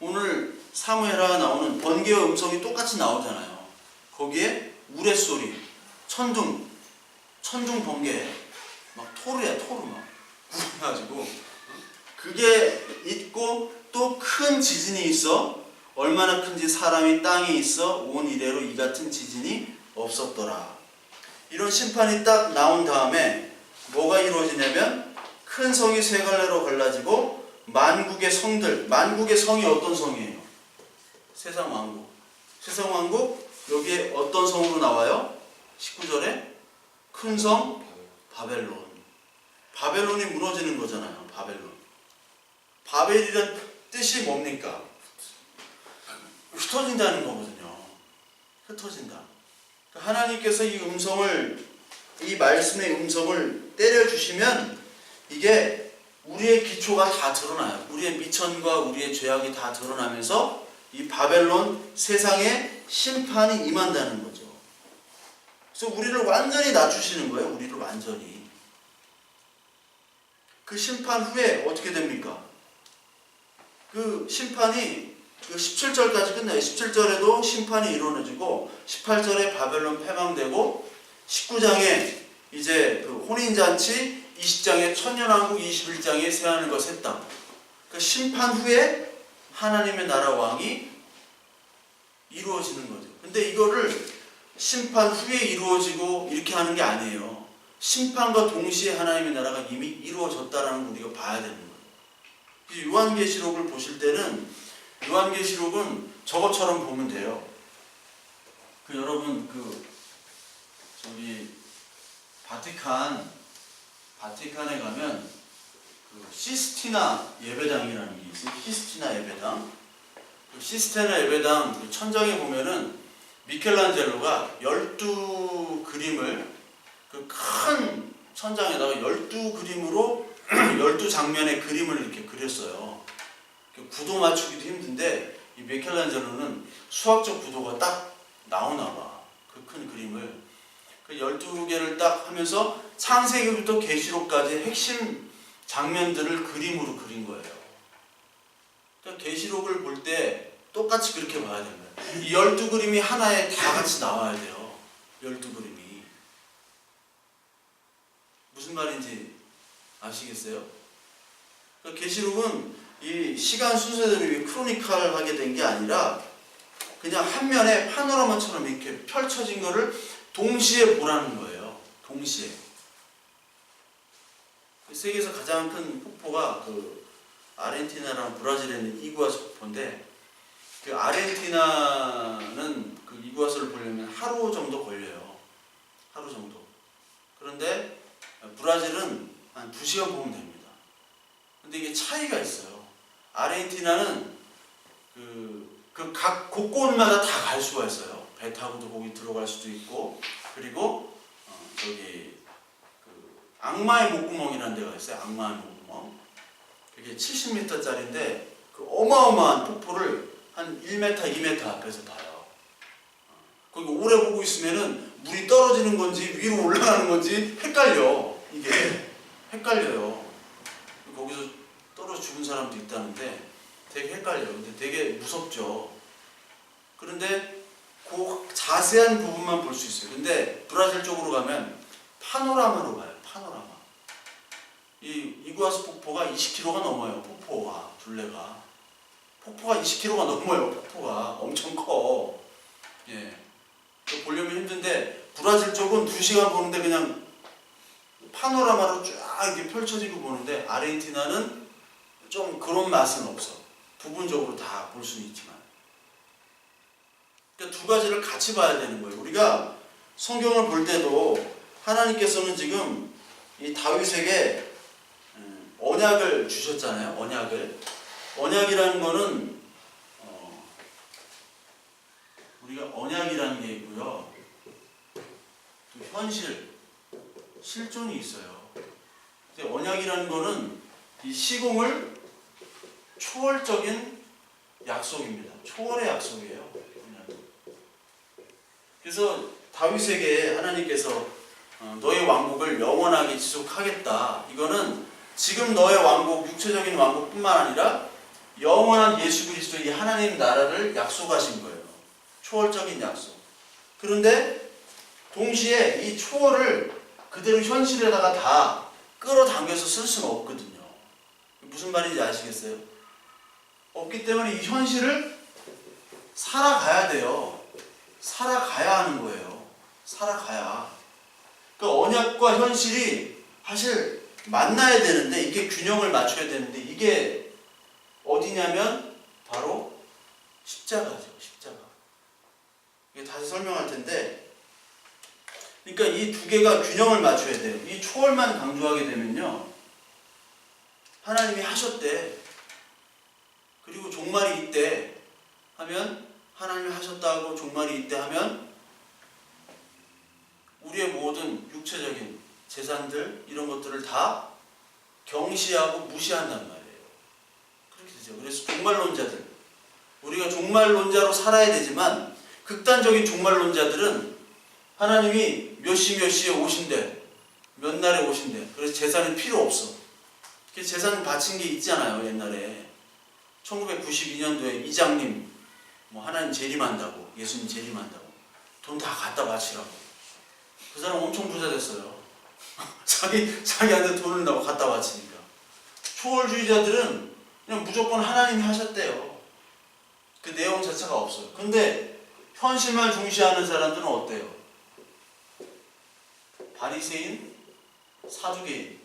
오늘 사무엘하가 나오는 번개와 음성이 똑같이 나오잖아요. 거기에 우레소리, 천둥 번개, 막 토르야 토르 막 그래가지고 그게 있고 또 큰 지진이 있어. 얼마나 큰지 사람이 땅에 있어 온 이래로 이 같은 지진이 없었더라. 이런 심판이 딱 나온 다음에 뭐가 이루어지냐면 큰 성이 세 갈래로 갈라지고 만국의 성들, 만국의 성이 어떤 성이에요? 세상 왕국. 세상 왕국 여기에 어떤 성으로 나와요? 19절에 큰 성 바벨론. 바벨론이 무너지는 거잖아요. 바벨론. 바벨이란 뜻이 뭡니까? 흩어진다는 거거든요. 흩어진다. 하나님께서 이 음성을, 이 말씀의 음성을 때려주시면 이게 우리의 기초가 다 드러나요. 우리의 미천과 우리의 죄악이 다 드러나면서 이 바벨론 세상에 심판이 임한다는 거죠. 그래서 우리를 완전히 낮추시는 거예요. 우리를 완전히. 그 심판 후에 어떻게 됩니까? 그 심판이 그 17절까지 끝나요. 17절에도 심판이 이루어지고 18절에 바벨론 패망되고 19장에 이제 그 혼인잔치, 20장에 천년왕국, 21장에 새하늘과 새 땅. 그 심판 후에 하나님의 나라 왕이 이루어지는 거죠. 근데 이거를 심판 후에 이루어지고 이렇게 하는 게 아니에요. 심판과 동시에 하나님의 나라가 이미 이루어졌다라는 걸 우리가 봐야 되는 거예요. 요한계시록을 보실 때는 요한계시록은 저것처럼 보면 돼요. 그 여러분 저기 바티칸에 가면 그 시스티나 예배당이라는 게 있어요. 시스티나 예배당. 그 시스티나 예배당 그 천장에 보면은 미켈란젤로가 12그림을 그 큰 천장에다가 12그림으로 12장면의 그림을 이렇게 그렸어요. 구도 맞추기도 힘든데 이 미켈란젤로는 수학적 구도가 딱 나오나 봐. 그 큰 그림을. 그 12개를 딱 하면서 창세기부터 계시록까지 핵심 장면들을 그림으로 그린 거예요. 그러니까 계시록을 볼 때 똑같이 그렇게 봐야 됩니다. 이 12그림이 하나에 다 같이 나와야 돼요. 12그림이. 무슨 말인지 아시겠어요? 그러니까 계시록은 이 시간 순서대로 크로니컬하게 된 게 아니라 그냥 한 면에 파노라마처럼 이렇게 펼쳐진 거를 동시에 보라는 거예요. 동시에. 세계에서 가장 큰 폭포가 그 아르헨티나랑 브라질에 있는 이구아수 폭포인데 그 아르헨티나는 그 이구아수를 보려면 하루 정도 걸려요. 하루 정도. 그런데 브라질은 한 2시간 보면 됩니다. 근데 이게 차이가 있어요. 아르헨티나는 각 곳곳마다 다 갈 수가 있어요. 배 타고도 거기 들어갈 수도 있고, 그리고 저기 악마의 목구멍이라는 데가 있어요. 악마의 목구멍. 그게 70m짜리인데 그 어마어마한 폭포를 한 1m, 2m 앞에서 봐요. 거기 오래 보고 있으면은 물이 떨어지는 건지 위로 올라가는 건지 헷갈려. 이게 헷갈려요. 거기서 떨어져 죽은 사람도 있다는데 되게 헷갈려요. 근데 되게 무섭죠. 그런데 그 자세한 부분만 볼 수 있어요. 근데 브라질 쪽으로 가면 파노라마로 가요. 파노라마. 이 이구아수 폭포가 20km가 넘어요. 폭포가 둘레가. 폭포가 20km가 넘어요. 폭포가 엄청 커. 예. 보려면 힘든데 브라질 쪽은 2시간 보는데 그냥 파노라마로 쫙 이렇게 펼쳐지고 보는데 아르헨티나는 좀 그런 맛은 없어. 부분적으로 다 볼 수는 있지만. 그러니까 두 가지를 같이 봐야 되는 거예요. 우리가 성경을 볼 때도 하나님께서는 지금 이 다윗에게 언약을 주셨잖아요. 언약이라는 거는 우리가 언약이라는 게 있고요. 또 현실, 실존이 있어요. 언약이라는 거는 이 시공을 초월적인 약속입니다. 초월의 약속이에요. 그래서 다윗에게 하나님께서 너의 왕국을 영원하게 지속하겠다. 이거는 지금 너의 왕국, 육체적인 왕국뿐만 아니라 영원한 예수 그리스도 이 하나님 나라를 약속하신 거예요. 초월적인 약속. 그런데 동시에 이 초월을 그대로 현실에다가 다 끌어당겨서 쓸 수는 없거든요. 무슨 말인지 아시겠어요? 없기 때문에 이 현실을 살아가야 돼요. 살아가야 하는 거예요. 살아가야. 그 언약과 현실이 사실 만나야 되는데, 이게 균형을 맞춰야 되는데, 이게 어디냐면 바로 십자가죠. 십자가. 이게 다시 설명할 텐데, 그러니까 이 두 개가 균형을 맞춰야 돼요. 이 초월만 강조하게 되면요, 하나님이 하셨대, 그리고 종말이 있대 하면, 하나님이 하셨다고 종말이 있대 하면 우리의 모든 육체적인 재산들 이런 것들을 다 경시하고 무시한단 말이에요. 그렇게 되죠. 그래서 종말론자들, 우리가 종말론자로 살아야 되지만, 극단적인 종말론자들은 하나님이 몇 시에 오신대, 몇 날에 오신대, 그래서 재산이 필요 없어. 재산 바친 게 있잖아요. 옛날에 1992년도에 이장님 하나님 재림한다고, 예수님 재림한다고 돈 다 갖다 바치라고. 그 사람 엄청 부자 됐어요. 자기한테 돈을 나고 갖다 바치니까. 초월주의자들은 그냥 무조건 하나님이 하셨대요. 그 내용 자체가 없어요. 근데 현실만 중시하는 사람들은 어때요? 바리새인, 사두개인.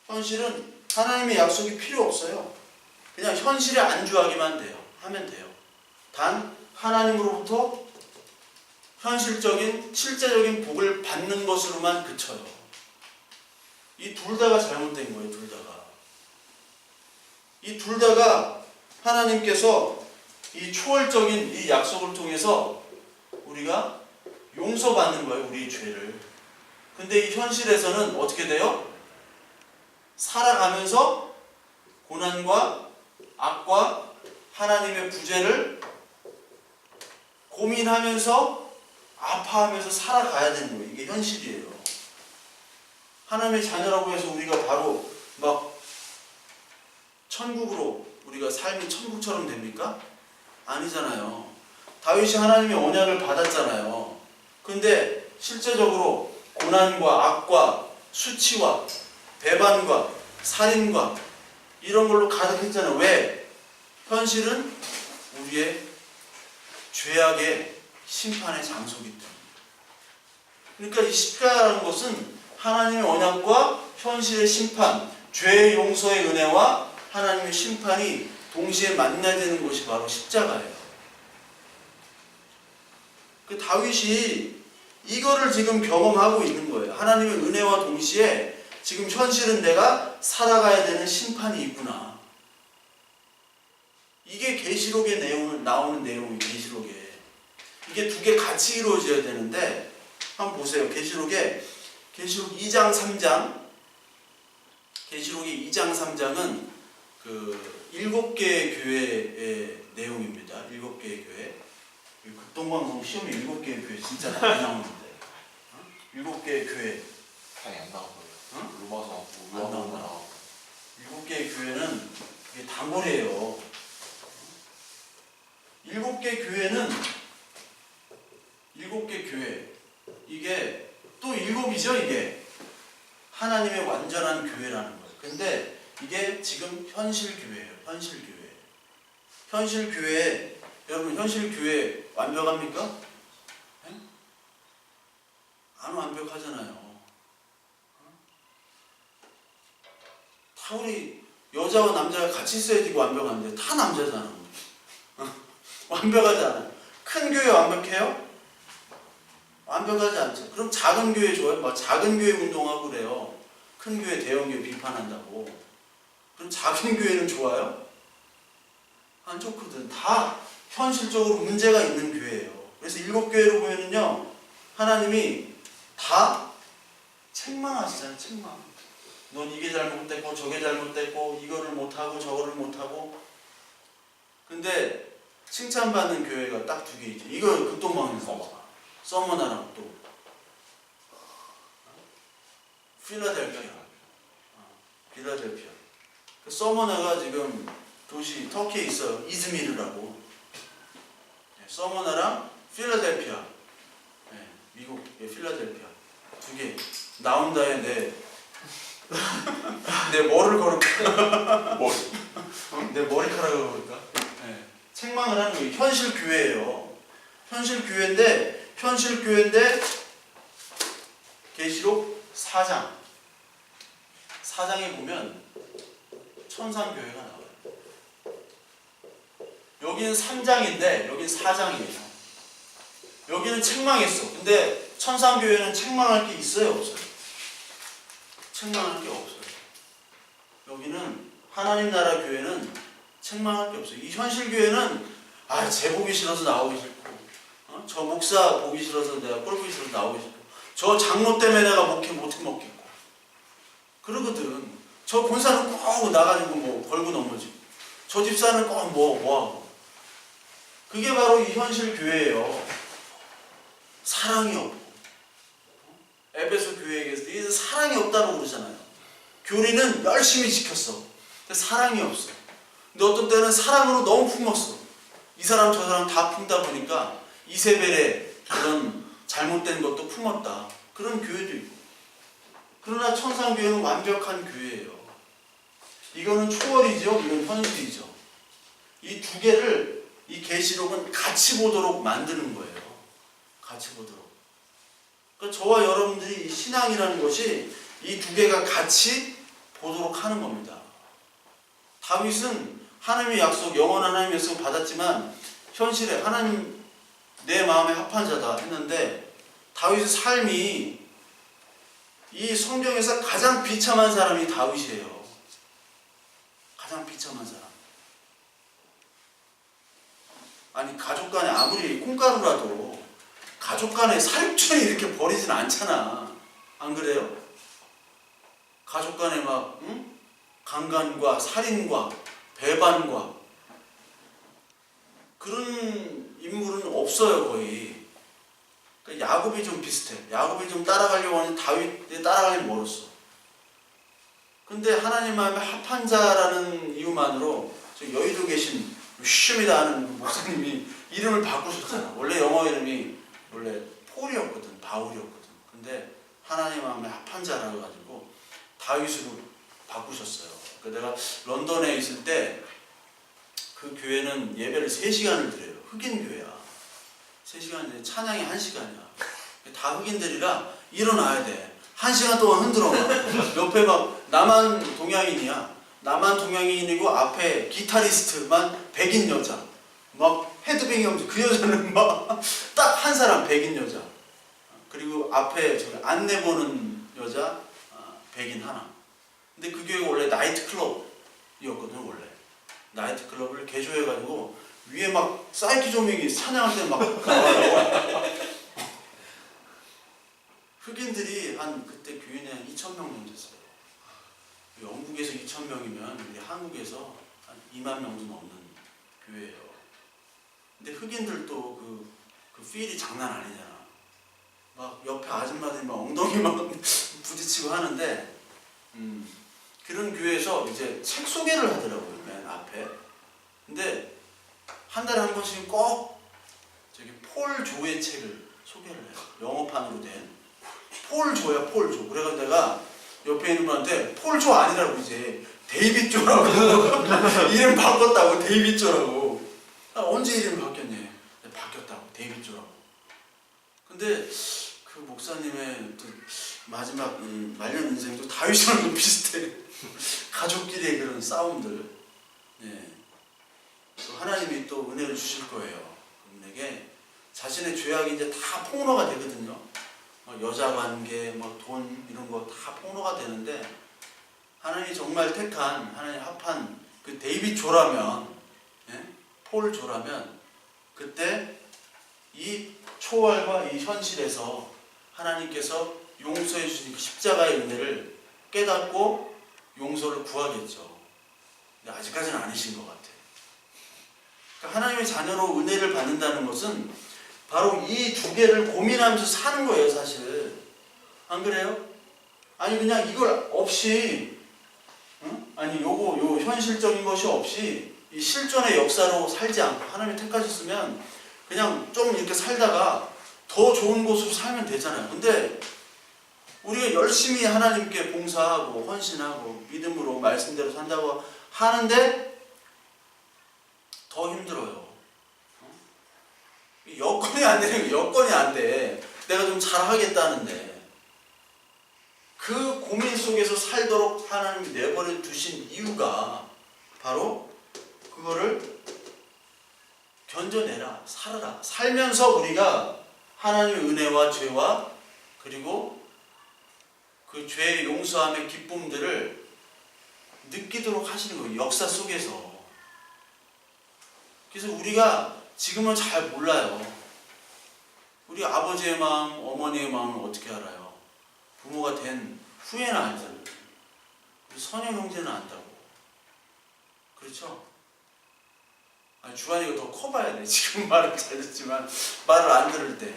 현실은 하나님의 약속이 필요 없어요. 그냥 현실에 안주하기만 돼요. 하면 돼요. 단 하나님으로부터 현실적인, 실제적인 복을 받는 것으로만 그쳐요. 이 둘 다가 잘못된 거예요. 둘 다가. 이 둘 다가 하나님께서 이 초월적인 이 약속을 통해서 우리가 용서받는 거예요. 우리의 죄를. 근데 이 현실에서는 어떻게 돼요? 살아가면서 고난과 악과 하나님의 부재를 고민하면서 아파하면서 살아가야 되는 거예요. 이게 현실이에요. 하나님의 자녀라고 해서 우리가 바로 막 천국으로, 우리가 삶이 천국처럼 됩니까? 아니잖아요. 다윗이 하나님의 언약을 받았잖아요. 근데 실제적으로 고난과 악과 수치와 배반과 살인과 이런 걸로 가득했잖아요. 왜? 현실은 우리의 죄악의 심판의 장소이기 때문에. 그러니까 이 십자가라는 것은 하나님의 언약과 현실의 심판, 죄의 용서의 은혜와 하나님의 심판이 동시에 만나야 되는 것이 바로 십자가예요. 그 다윗이 이거를 지금 경험하고 있는 거예요. 하나님의 은혜와 동시에 지금 현실은 내가 살아가야 되는 심판이 있구나. 이게 계시록에 나오는 내용이에요. 계시록에. 이게 두 개 같이 이루어져야 되는데, 한번 보세요. 계시록 2장 3장. 계시록의 2장 3장은 그 7개의 교회의 내용입니다. 7개의 교회. 극동방송 시험에 7개의 교회 진짜 많이 나오는데. 7개의 교회. 아니 안 나오고요. 응? 로마서 안 나온다. 7개의 교회는 이게 단골이에요. 7개 교회는 7개 교회. 이게 또 7이죠. 이게 하나님의 완전한 교회라는 거예요. 근데 이게 지금 현실 교회예요. 현실 교회. 현실 교회, 여러분 현실 교회 완벽합니까? 네? 안 완벽하잖아요. 다 우리 여자와 남자가 같이 있어야 되고 완벽한데 다 남자잖아. 완벽하지 않아요. 큰 교회 완벽해요? 완벽하지 않죠. 그럼 작은 교회 좋아요? 막 작은 교회 운동하고 그래요. 큰 교회, 대형 교회 비판한다고. 그럼 작은 교회는 좋아요? 안 좋거든. 다 현실적으로 문제가 있는 교회예요. 그래서 7교회로 보면은요, 하나님이 다 책망하시잖아요. 책망. 넌 이게 잘못됐고 저게 잘못됐고 이거를 못하고 저거를 못하고. 근데 칭찬받는 교회가 딱 2개 있죠. 이거 극동방에서 서머나랑 또 필라델피아. 그 서머나가 지금 도시 터키에 있어요. 이즈미르라고. 서머나랑 필라델피아. 미국의 필라델피아. 두 개. 나온다에 내 뭐를 걸을까? 내 머리카락을 걸을까? 책망을 하는 거예요. 현실 교회예요. 현실 교회인데 계시록 4장에 보면 천상교회가 나와요. 여기는 3장인데 여기는 4장이에요. 여기는 책망했어. 근데 천상교회는 책망할 게 있어요, 없어요? 책망할 게 없어요. 여기는 하나님 나라 교회는 책망할 게 없어요. 이 현실 교회는 쟤 보기 싫어서 나오기 싫고, 저 목사 보기 싫어서 내가 꼴 보기 싫어서 나오기 싫고, 저 장로 때문에 내가 목회 못 먹겠고 그러거든. 저 권사는 꼭 나가지고 뭐 벌고 넘어지고, 저 집사는 꼭 뭐하고. 그게 바로 이 현실 교회예요. 사랑이 없고. 에베소 교회에게서 사랑이 없다고 그러잖아요. 교리는 열심히 지켰어. 근데 사랑이 없어. 근데 어떤 때는 사랑으로 너무 품었어. 이 사람 저 사람 다 품다 보니까 이세벨의 그런 잘못된 것도 품었다. 그런 교회도 있고. 그러나 천상교회는 완벽한 교회예요. 이거는 초월이죠. 이건 현실이죠. 이 두 개를 이 계시록은 같이 보도록 만드는 거예요. 같이 보도록. 그러니까 저와 여러분들이 이 신앙이라는 것이 이 두 개가 같이 보도록 하는 겁니다. 다윗은 하나님의 약속, 영원한 하나님의 약속을 받았지만 현실에 하나님 내 마음에 합한 자다 했는데, 다윗의 삶이 이 성경에서 가장 비참한 사람이 다윗이에요. 가장 비참한 사람. 아니, 가족 간에 아무리 콩가루라도 가족 간에 사육촌이 이렇게 버리진 않잖아. 안 그래요? 가족 간에 막 강간과 살인과 배반과 그런 인물은 없어요, 거의. 그러니까 야곱이 좀 비슷해. 야곱이 좀 따라가려고 하는데 다윗이 따라가려면 멀었어. 근데 하나님 마음에 합한 자라는 이유만으로 저 여의도 계신 슈미다 하는 목사님이 이름을 바꾸셨잖아. 원래 영어 이름이 원래 폴이었거든, 바울이었거든. 근데 하나님 마음에 합한 자라고 가지고 다윗으로 바꾸셨어요. 그러니까 내가 런던에 있을 때 그 교회는 예배를 3시간을 드려요. 흑인 교회야. 3시간인데 찬양이 1시간이야. 다 흑인들이라 일어나야 돼. 1시간 동안 흔들어 막. 옆에 막 남한 동양인이야. 남한 동양인이고 앞에 기타리스트만 백인 여자. 막 헤드뱅이 하면서 그 여자는 막 딱 한 사람 백인 여자. 그리고 앞에 저기 안내 보는 여자 백인 하나. 근데 그 교회가 원래 나이트클럽이었거든. 원래 나이트클럽을 개조해가지고 위에 막 사이키 조명이 찬양할 때 막 나와요. 흑인들이 한 그때 교인이 한 2,000명 정도 됐어요. 영국에서 2,000명이면 우리 한국에서 한 2만 명도 넘는 교회예요. 근데 흑인들도 그 필이 장난 아니잖아. 막 옆에 아줌마들이 막 엉덩이 막 부딪히고 하는데 그런 교회에서 이제 책 소개를 하더라고요. 맨 앞에. 근데 한 달에 한 번씩 꼭 저기 폴 조의 책을 소개를 해요. 영어판으로 된 폴 조야, 폴 조. 그래가지고 내가 옆에 있는 분한테 폴 조 아니라고 이제 데이빗 조라고 이름 바꿨다고. 데이빗 조라고. 언제 이름 바뀌었냐? 바뀌었다고. 데이빗 조라고. 근데 그 목사님의 또 마지막 말년 인생도 다윗이랑 좀 비슷해. 가족끼리의 그런 싸움들. 예. 또 하나님이 또 은혜를 주실 거예요. 그분에게 자신의 죄악이 이제 다 폭로가 되거든요. 여자 관계, 돈 이런 거 다 폭로가 되는데, 하나님이 정말 택한, 하나님 합한 그 데이빗 조라면, 예? 폴 조라면, 그때 이 초월과 이 현실에서 하나님께서 용서해 주신 그 십자가의 은혜를 깨닫고 용서를 구하겠죠. 근데 아직까지는 아니신 것 같아요. 그러니까 하나님의 자녀로 은혜를 받는다는 것은 바로 이 두 개를 고민하면서 사는 거예요, 사실. 안 그래요? 아니, 그냥 이걸 없이, 아니, 요 현실적인 것이 없이 이 실존의 역사로 살지 않고 하나님이 택하셨으면 그냥 좀 이렇게 살다가 더 좋은 곳으로 살면 되잖아요. 근데 우리가 열심히 하나님께 봉사하고 헌신하고 믿음으로 말씀대로 산다고 하는데 더 힘들어요. 여건이 안 되는 거, 여건이 안 돼. 내가 좀 잘하겠다는데 그 고민 속에서 살도록 하나님이 내버려 두신 이유가 바로 그거를 견뎌내라, 살아라. 살면서 우리가 하나님의 은혜와 죄와 그리고 그 죄의 용서함의 기쁨들을 느끼도록 하시는 거예요. 역사 속에서. 그래서 우리가 지금은 잘 몰라요. 우리 아버지의 마음, 어머니의 마음을 어떻게 알아요? 부모가 된 후에는 알잖아요. 우리 선영 형제는 안다고. 그렇죠? 아니, 주한이가 더 커봐야 돼. 지금 말을 잘 듣지만 말을 안 들을 때.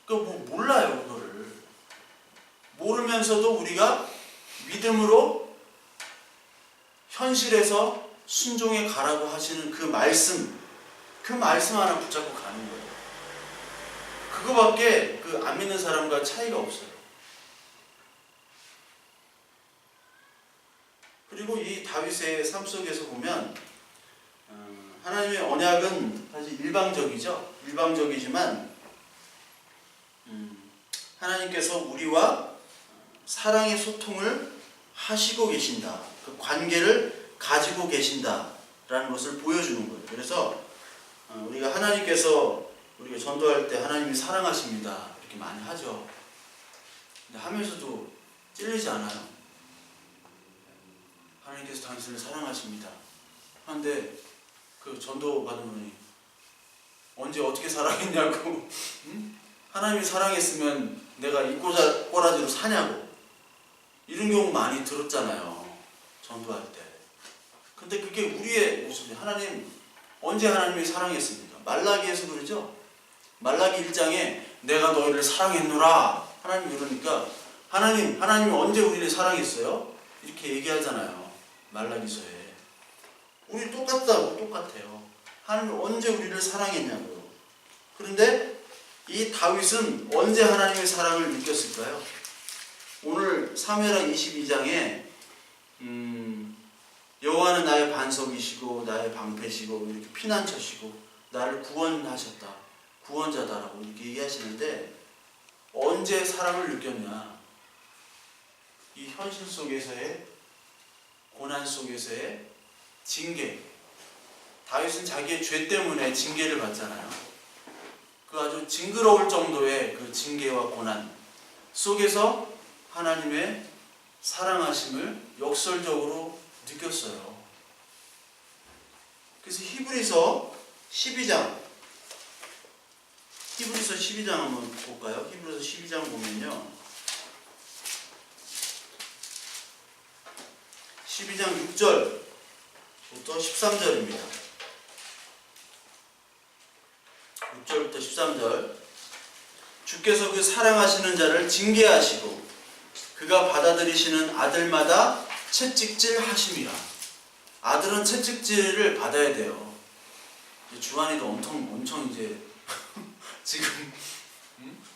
그러니까 뭐 몰라요, 그거를. 모르면서도 우리가 믿음으로 현실에서 순종해 가라고 하시는 그 말씀 하나 붙잡고 가는 거예요. 그거밖에 그 안 믿는 사람과 차이가 없어요. 그리고 이 다윗의 삶 속에서 보면 하나님의 언약은 사실 일방적이죠. 일방적이지만 하나님께서 우리와 사랑의 소통을 하시고 계신다. 그 관계를 가지고 계신다라는 것을 보여주는 거예요. 그래서 우리가 하나님께서 우리가 전도할 때 하나님이 사랑하십니다. 이렇게 많이 하죠. 근데 하면서도 찔리지 않아요? 하나님께서 당신을 사랑하십니다. 하는데 그 전도 받은 분이 언제 어떻게 사랑했냐고 하나님이 사랑했으면 내가 이 꼬라지로 사냐고 이런 경우 많이 들었잖아요. 전도할 때. 근데 그게 우리의 모습이에요. 하나님 언제 하나님이 사랑했습니까? 말라기에서 그러죠. 말라기 1장에 내가 너희를 사랑했노라 하나님이 그러니까 하나님이 언제 우리를 사랑했어요? 이렇게 얘기하잖아요. 말라기서에. 우리 똑같아요. 하나님이 언제 우리를 사랑했냐고요. 그런데 이 다윗은 언제 하나님의 사랑을 느꼈을까요? 오늘 사무엘하 22장에 여호와는 나의 반석이시고 나의 방패시고 이렇게 피난처시고 나를 구원하셨다. 구원자다라고 이렇게 얘기하시는데 언제 사랑을 느꼈냐? 이 현실 속에서의 고난 속에서의 징계. 다윗은 자기의 죄 때문에 징계를 받잖아요. 그 아주 징그러울 정도의 그 징계와 고난 속에서 하나님의 사랑하심을 역설적으로 느꼈어요. 그래서 히브리서 12장 한번 볼까요? 히브리서 12장 보면요. 12장 6절부터 13절입니다. 6절부터 13절. 주께서 그 사랑하시는 자를 징계하시고 그가 받아들이시는 아들마다 채찍질 하심이라. 아들은 채찍질을 받아야 돼요. 주한이도 엄청 이제 지금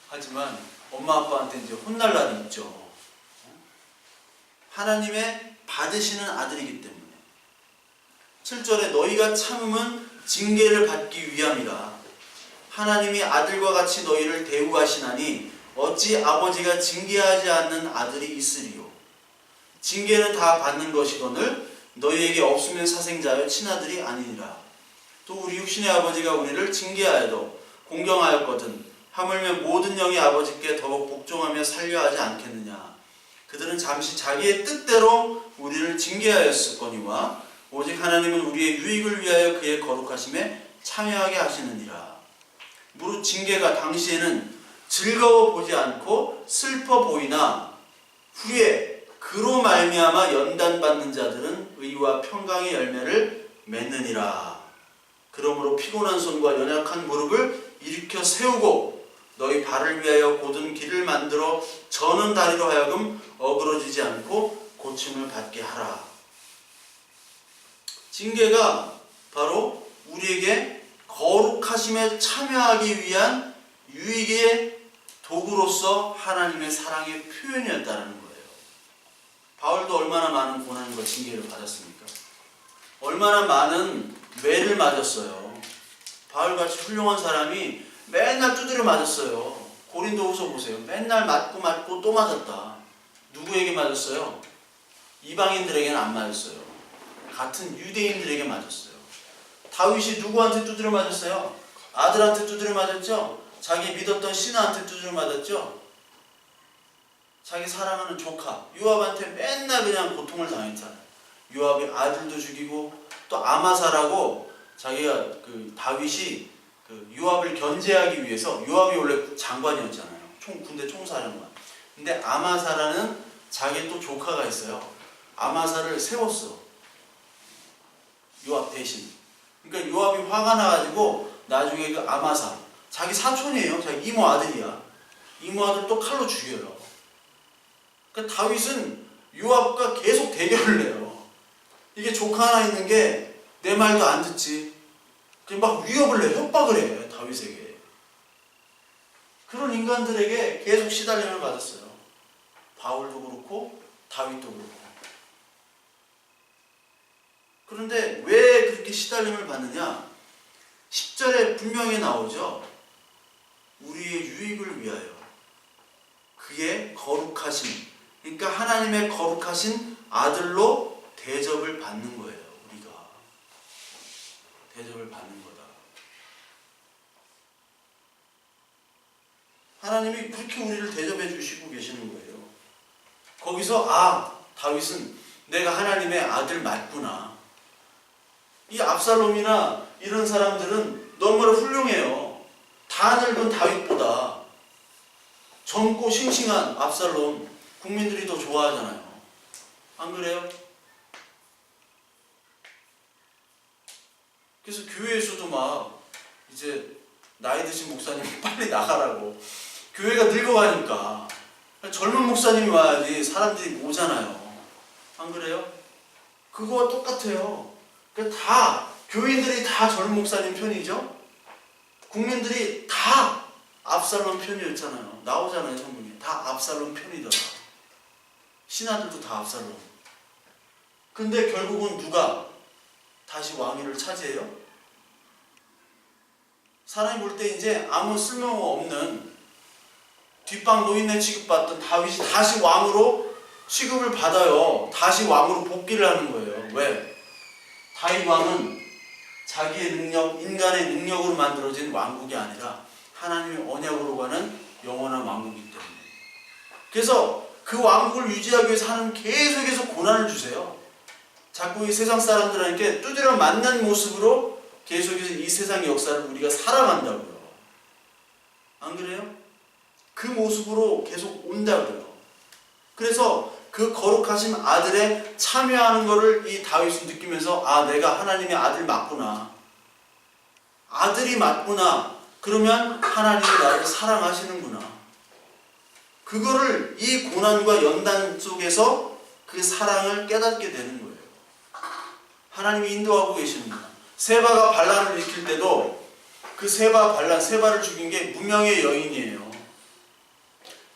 하지만 엄마 아빠한테 이제 혼날 날이 있죠. 하나님의 받으시는 아들이기 때문에. 7절에 너희가 참음은 징계를 받기 위함이라. 하나님이 아들과 같이 너희를 대우하시나니 어찌 아버지가 징계하지 않는 아들이 있으리요. 징계는 다 받는 것이거늘 너희에게 없으면 사생자여 친아들이 아니니라. 또 우리 육신의 아버지가 우리를 징계하여도 공경하였거든 하물며 모든 영의 아버지께 더욱 복종하며 살려 하지 않겠느냐. 그들은 잠시 자기의 뜻대로 우리를 징계하였을거니와 오직 하나님은 우리의 유익을 위하여 그의 거룩하심에 참여하게 하시느니라. 무릇 징계가 당시에는 즐거워 보지 않고 슬퍼 보이나 후에 그로 말미암아 연단받는 자들은 의와 평강의 열매를 맺느니라. 그러므로 피곤한 손과 연약한 무릎을 일으켜 세우고 너희 발을 위하여 곧은 길을 만들어 저는 다리로 하여금 어그러지지 않고 고침을 받게 하라. 징계가 바로 우리에게 거룩하심에 참여하기 위한 유익의 도구로서 하나님의 사랑의 표현이었다는 거예요. 바울도 얼마나 많은 고난과 징계를 받았습니까? 얼마나 많은 매를 맞았어요. 바울같이 훌륭한 사람이 맨날 두드려 맞았어요. 고린도후서 보세요. 맨날 맞고 또 맞았다. 누구에게 맞았어요? 이방인들에게는 안 맞았어요. 같은 유대인들에게 맞았어요. 다윗이 누구한테 두드려 맞았어요? 아들한테 두드려 맞았죠? 자기 믿었던 신하한테 두드려 맞았죠? 자기 사랑하는 조카 요압한테 맨날 그냥 고통을 당했잖아요. 요압의 아들도 죽이고 또 아마사라고 자기가 그 다윗이 그 요압을 견제하기 위해서 요압이 원래 장관이었잖아요. 군대 총사령관. 근데 아마사라는 자기 또 조카가 있어요. 아마사를 세웠어. 요압 대신. 그러니까 요압이 화가 나가지고 나중에 그 아마사 자기 사촌이에요. 자기 이모 아들이야. 이모 아들 또 칼로 죽여요. 그러니까 다윗은 요압과 계속 대결을 해요. 이게 조카 하나 있는 게 내 말도 안 듣지. 그냥 막 위협을 해, 협박을 해, 다윗에게. 그런 인간들에게 계속 시달림을 받았어요. 바울도 그렇고 다윗도 그렇고. 그런데 왜 그렇게 시달림을 받느냐? 10절에 분명히 나오죠. 우리의 유익을 위하여. 그의 거룩하신, 그러니까 하나님의 거룩하신 아들로 대접을 받는 거예요. 우리가 대접을 받는 거다. 하나님이 그렇게 우리를 대접해 주시고 계시는 거예요. 거기서 다윗은 내가 하나님의 아들 맞구나. 이 압살롬이나 이런 사람들은 너무나 훌륭해요. 다 늙은 다윗보다 젊고 싱싱한 압살롬 국민들이 더 좋아하잖아요. 안 그래요? 그래서 교회에서도 막 이제 나이 드신 목사님이 빨리 나가라고. 교회가 늙어가니까 젊은 목사님이 와야지 사람들이 오잖아요. 안 그래요? 그거와 똑같아요. 그러니까 다 교인들이 다 젊은 목사님 편이죠. 국민들이 다 압살롬 편이었잖아요. 나오잖아요, 성경에. 다 압살롬 편이더라. 신하들도 다 압살롬. 근데 결국은 누가 다시 왕위를 차지해요? 사람이 볼 때 이제 아무 쓸모없는 뒷방 노인네 취급받던 다윗이 다시 왕으로 취급을 받아요. 다시 왕으로 복귀를 하는 거예요. 왜? 다윗 왕은 자기의 능력, 인간의 능력으로 만들어진 왕국이 아니라 하나님의 언약으로 가는 영원한 왕국이기 때문에. 그래서 그 왕국을 유지하기 위해서 하나님 계속해서 고난을 주세요. 자꾸 이 세상 사람들한테 두드려 맞는 모습으로 계속해서 이 세상의 역사를 우리가 살아간다고요. 안 그래요? 그 모습으로 계속 온다고요. 그래서 그 거룩하신 아들에 참여하는 것을 이 다윗이 느끼면서 내가 하나님의 아들 맞구나. 아들이 맞구나. 그러면 하나님이 나를 사랑하시는구나. 그거를 이 고난과 연단 속에서 그 사랑을 깨닫게 되는 거예요. 하나님이 인도하고 계십니다. 세바가 반란을 일으킬 때도 그 세바를 죽인 게 무명의 여인이에요.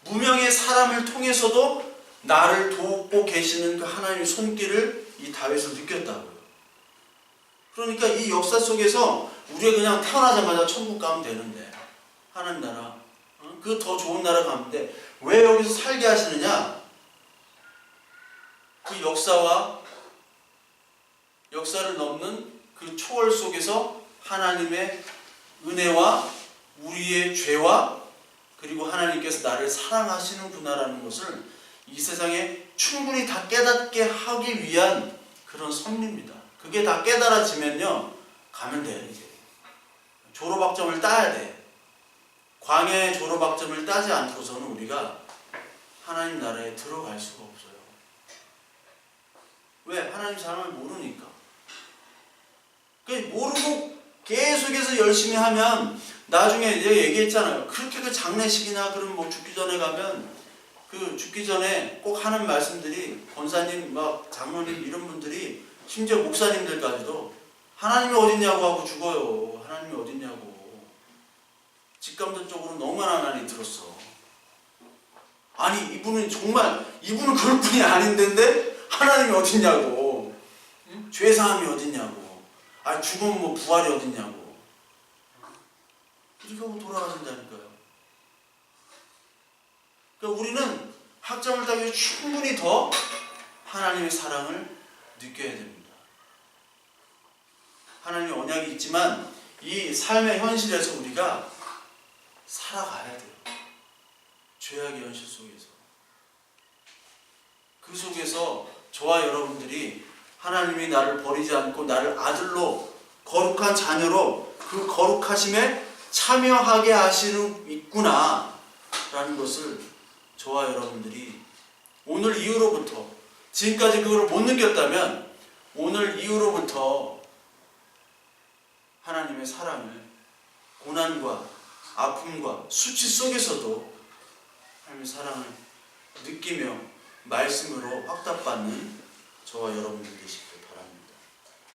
무명의 사람을 통해서도 나를 돕고 계시는 그 하나님의 손길을 이 다윗은 느꼈다고요. 그러니까 이 역사 속에서 우리가 그냥 태어나자마자 천국 가면 되는데, 하나님 나라, 그 더 좋은 나라 가면 돼. 왜 여기서 살게 하시느냐? 그 역사를 넘는 그 초월 속에서 하나님의 은혜와 우리의 죄와 그리고 하나님께서 나를 사랑하시는구나라는 것을 이 세상에 충분히 다 깨닫게 하기 위한 그런 섭리입니다. 그게 다 깨달아지면요, 가면 돼요. 이제 졸업학점을 따야 돼. 광야의 졸업학점을 따지 않고서는 우리가 하나님 나라에 들어갈 수가 없어요. 왜? 하나님 사랑을 모르니까. 모르고 계속해서 열심히 하면 나중에 내가 얘기했잖아요. 그렇게 그 장례식이나 그런 뭐 죽기 전에 가면 그 죽기 전에 꼭 하는 말씀들이, 권사님 막 장로님 이런 분들이 심지어 목사님들까지도 하나님이 어딨냐고 하고 죽어요. 하나님이 어딨냐고. 직감독적으로 너무나 많이 들었어. 아니 이분은 그럴 뿐이 아닌데 하나님이 어딨냐고. 응? 죄사함이 어딨냐고. 아니 죽으면 뭐 부활이 어딨냐고. 이렇게 하고 돌아가신다니까요. 그러니까 우리는 학점을 따기 위해 충분히 더 하나님의 사랑을 느껴야 됩니다. 하나님의 언약이 있지만 이 삶의 현실에서 우리가 살아가야 돼요. 죄악의 현실 속에서. 그 속에서 저와 여러분들이 하나님이 나를 버리지 않고 나를 아들로 거룩한 자녀로 그 거룩하심에 참여하게 하시는 있구나 라는 것을 저와 여러분들이 오늘 이후로부터, 지금까지 그걸 못 느꼈다면 오늘 이후로부터 하나님의 사랑을 고난과 아픔과 수치 속에서도 하나님의 사랑을 느끼며 말씀으로 확답받는 저와 여러분들 되시길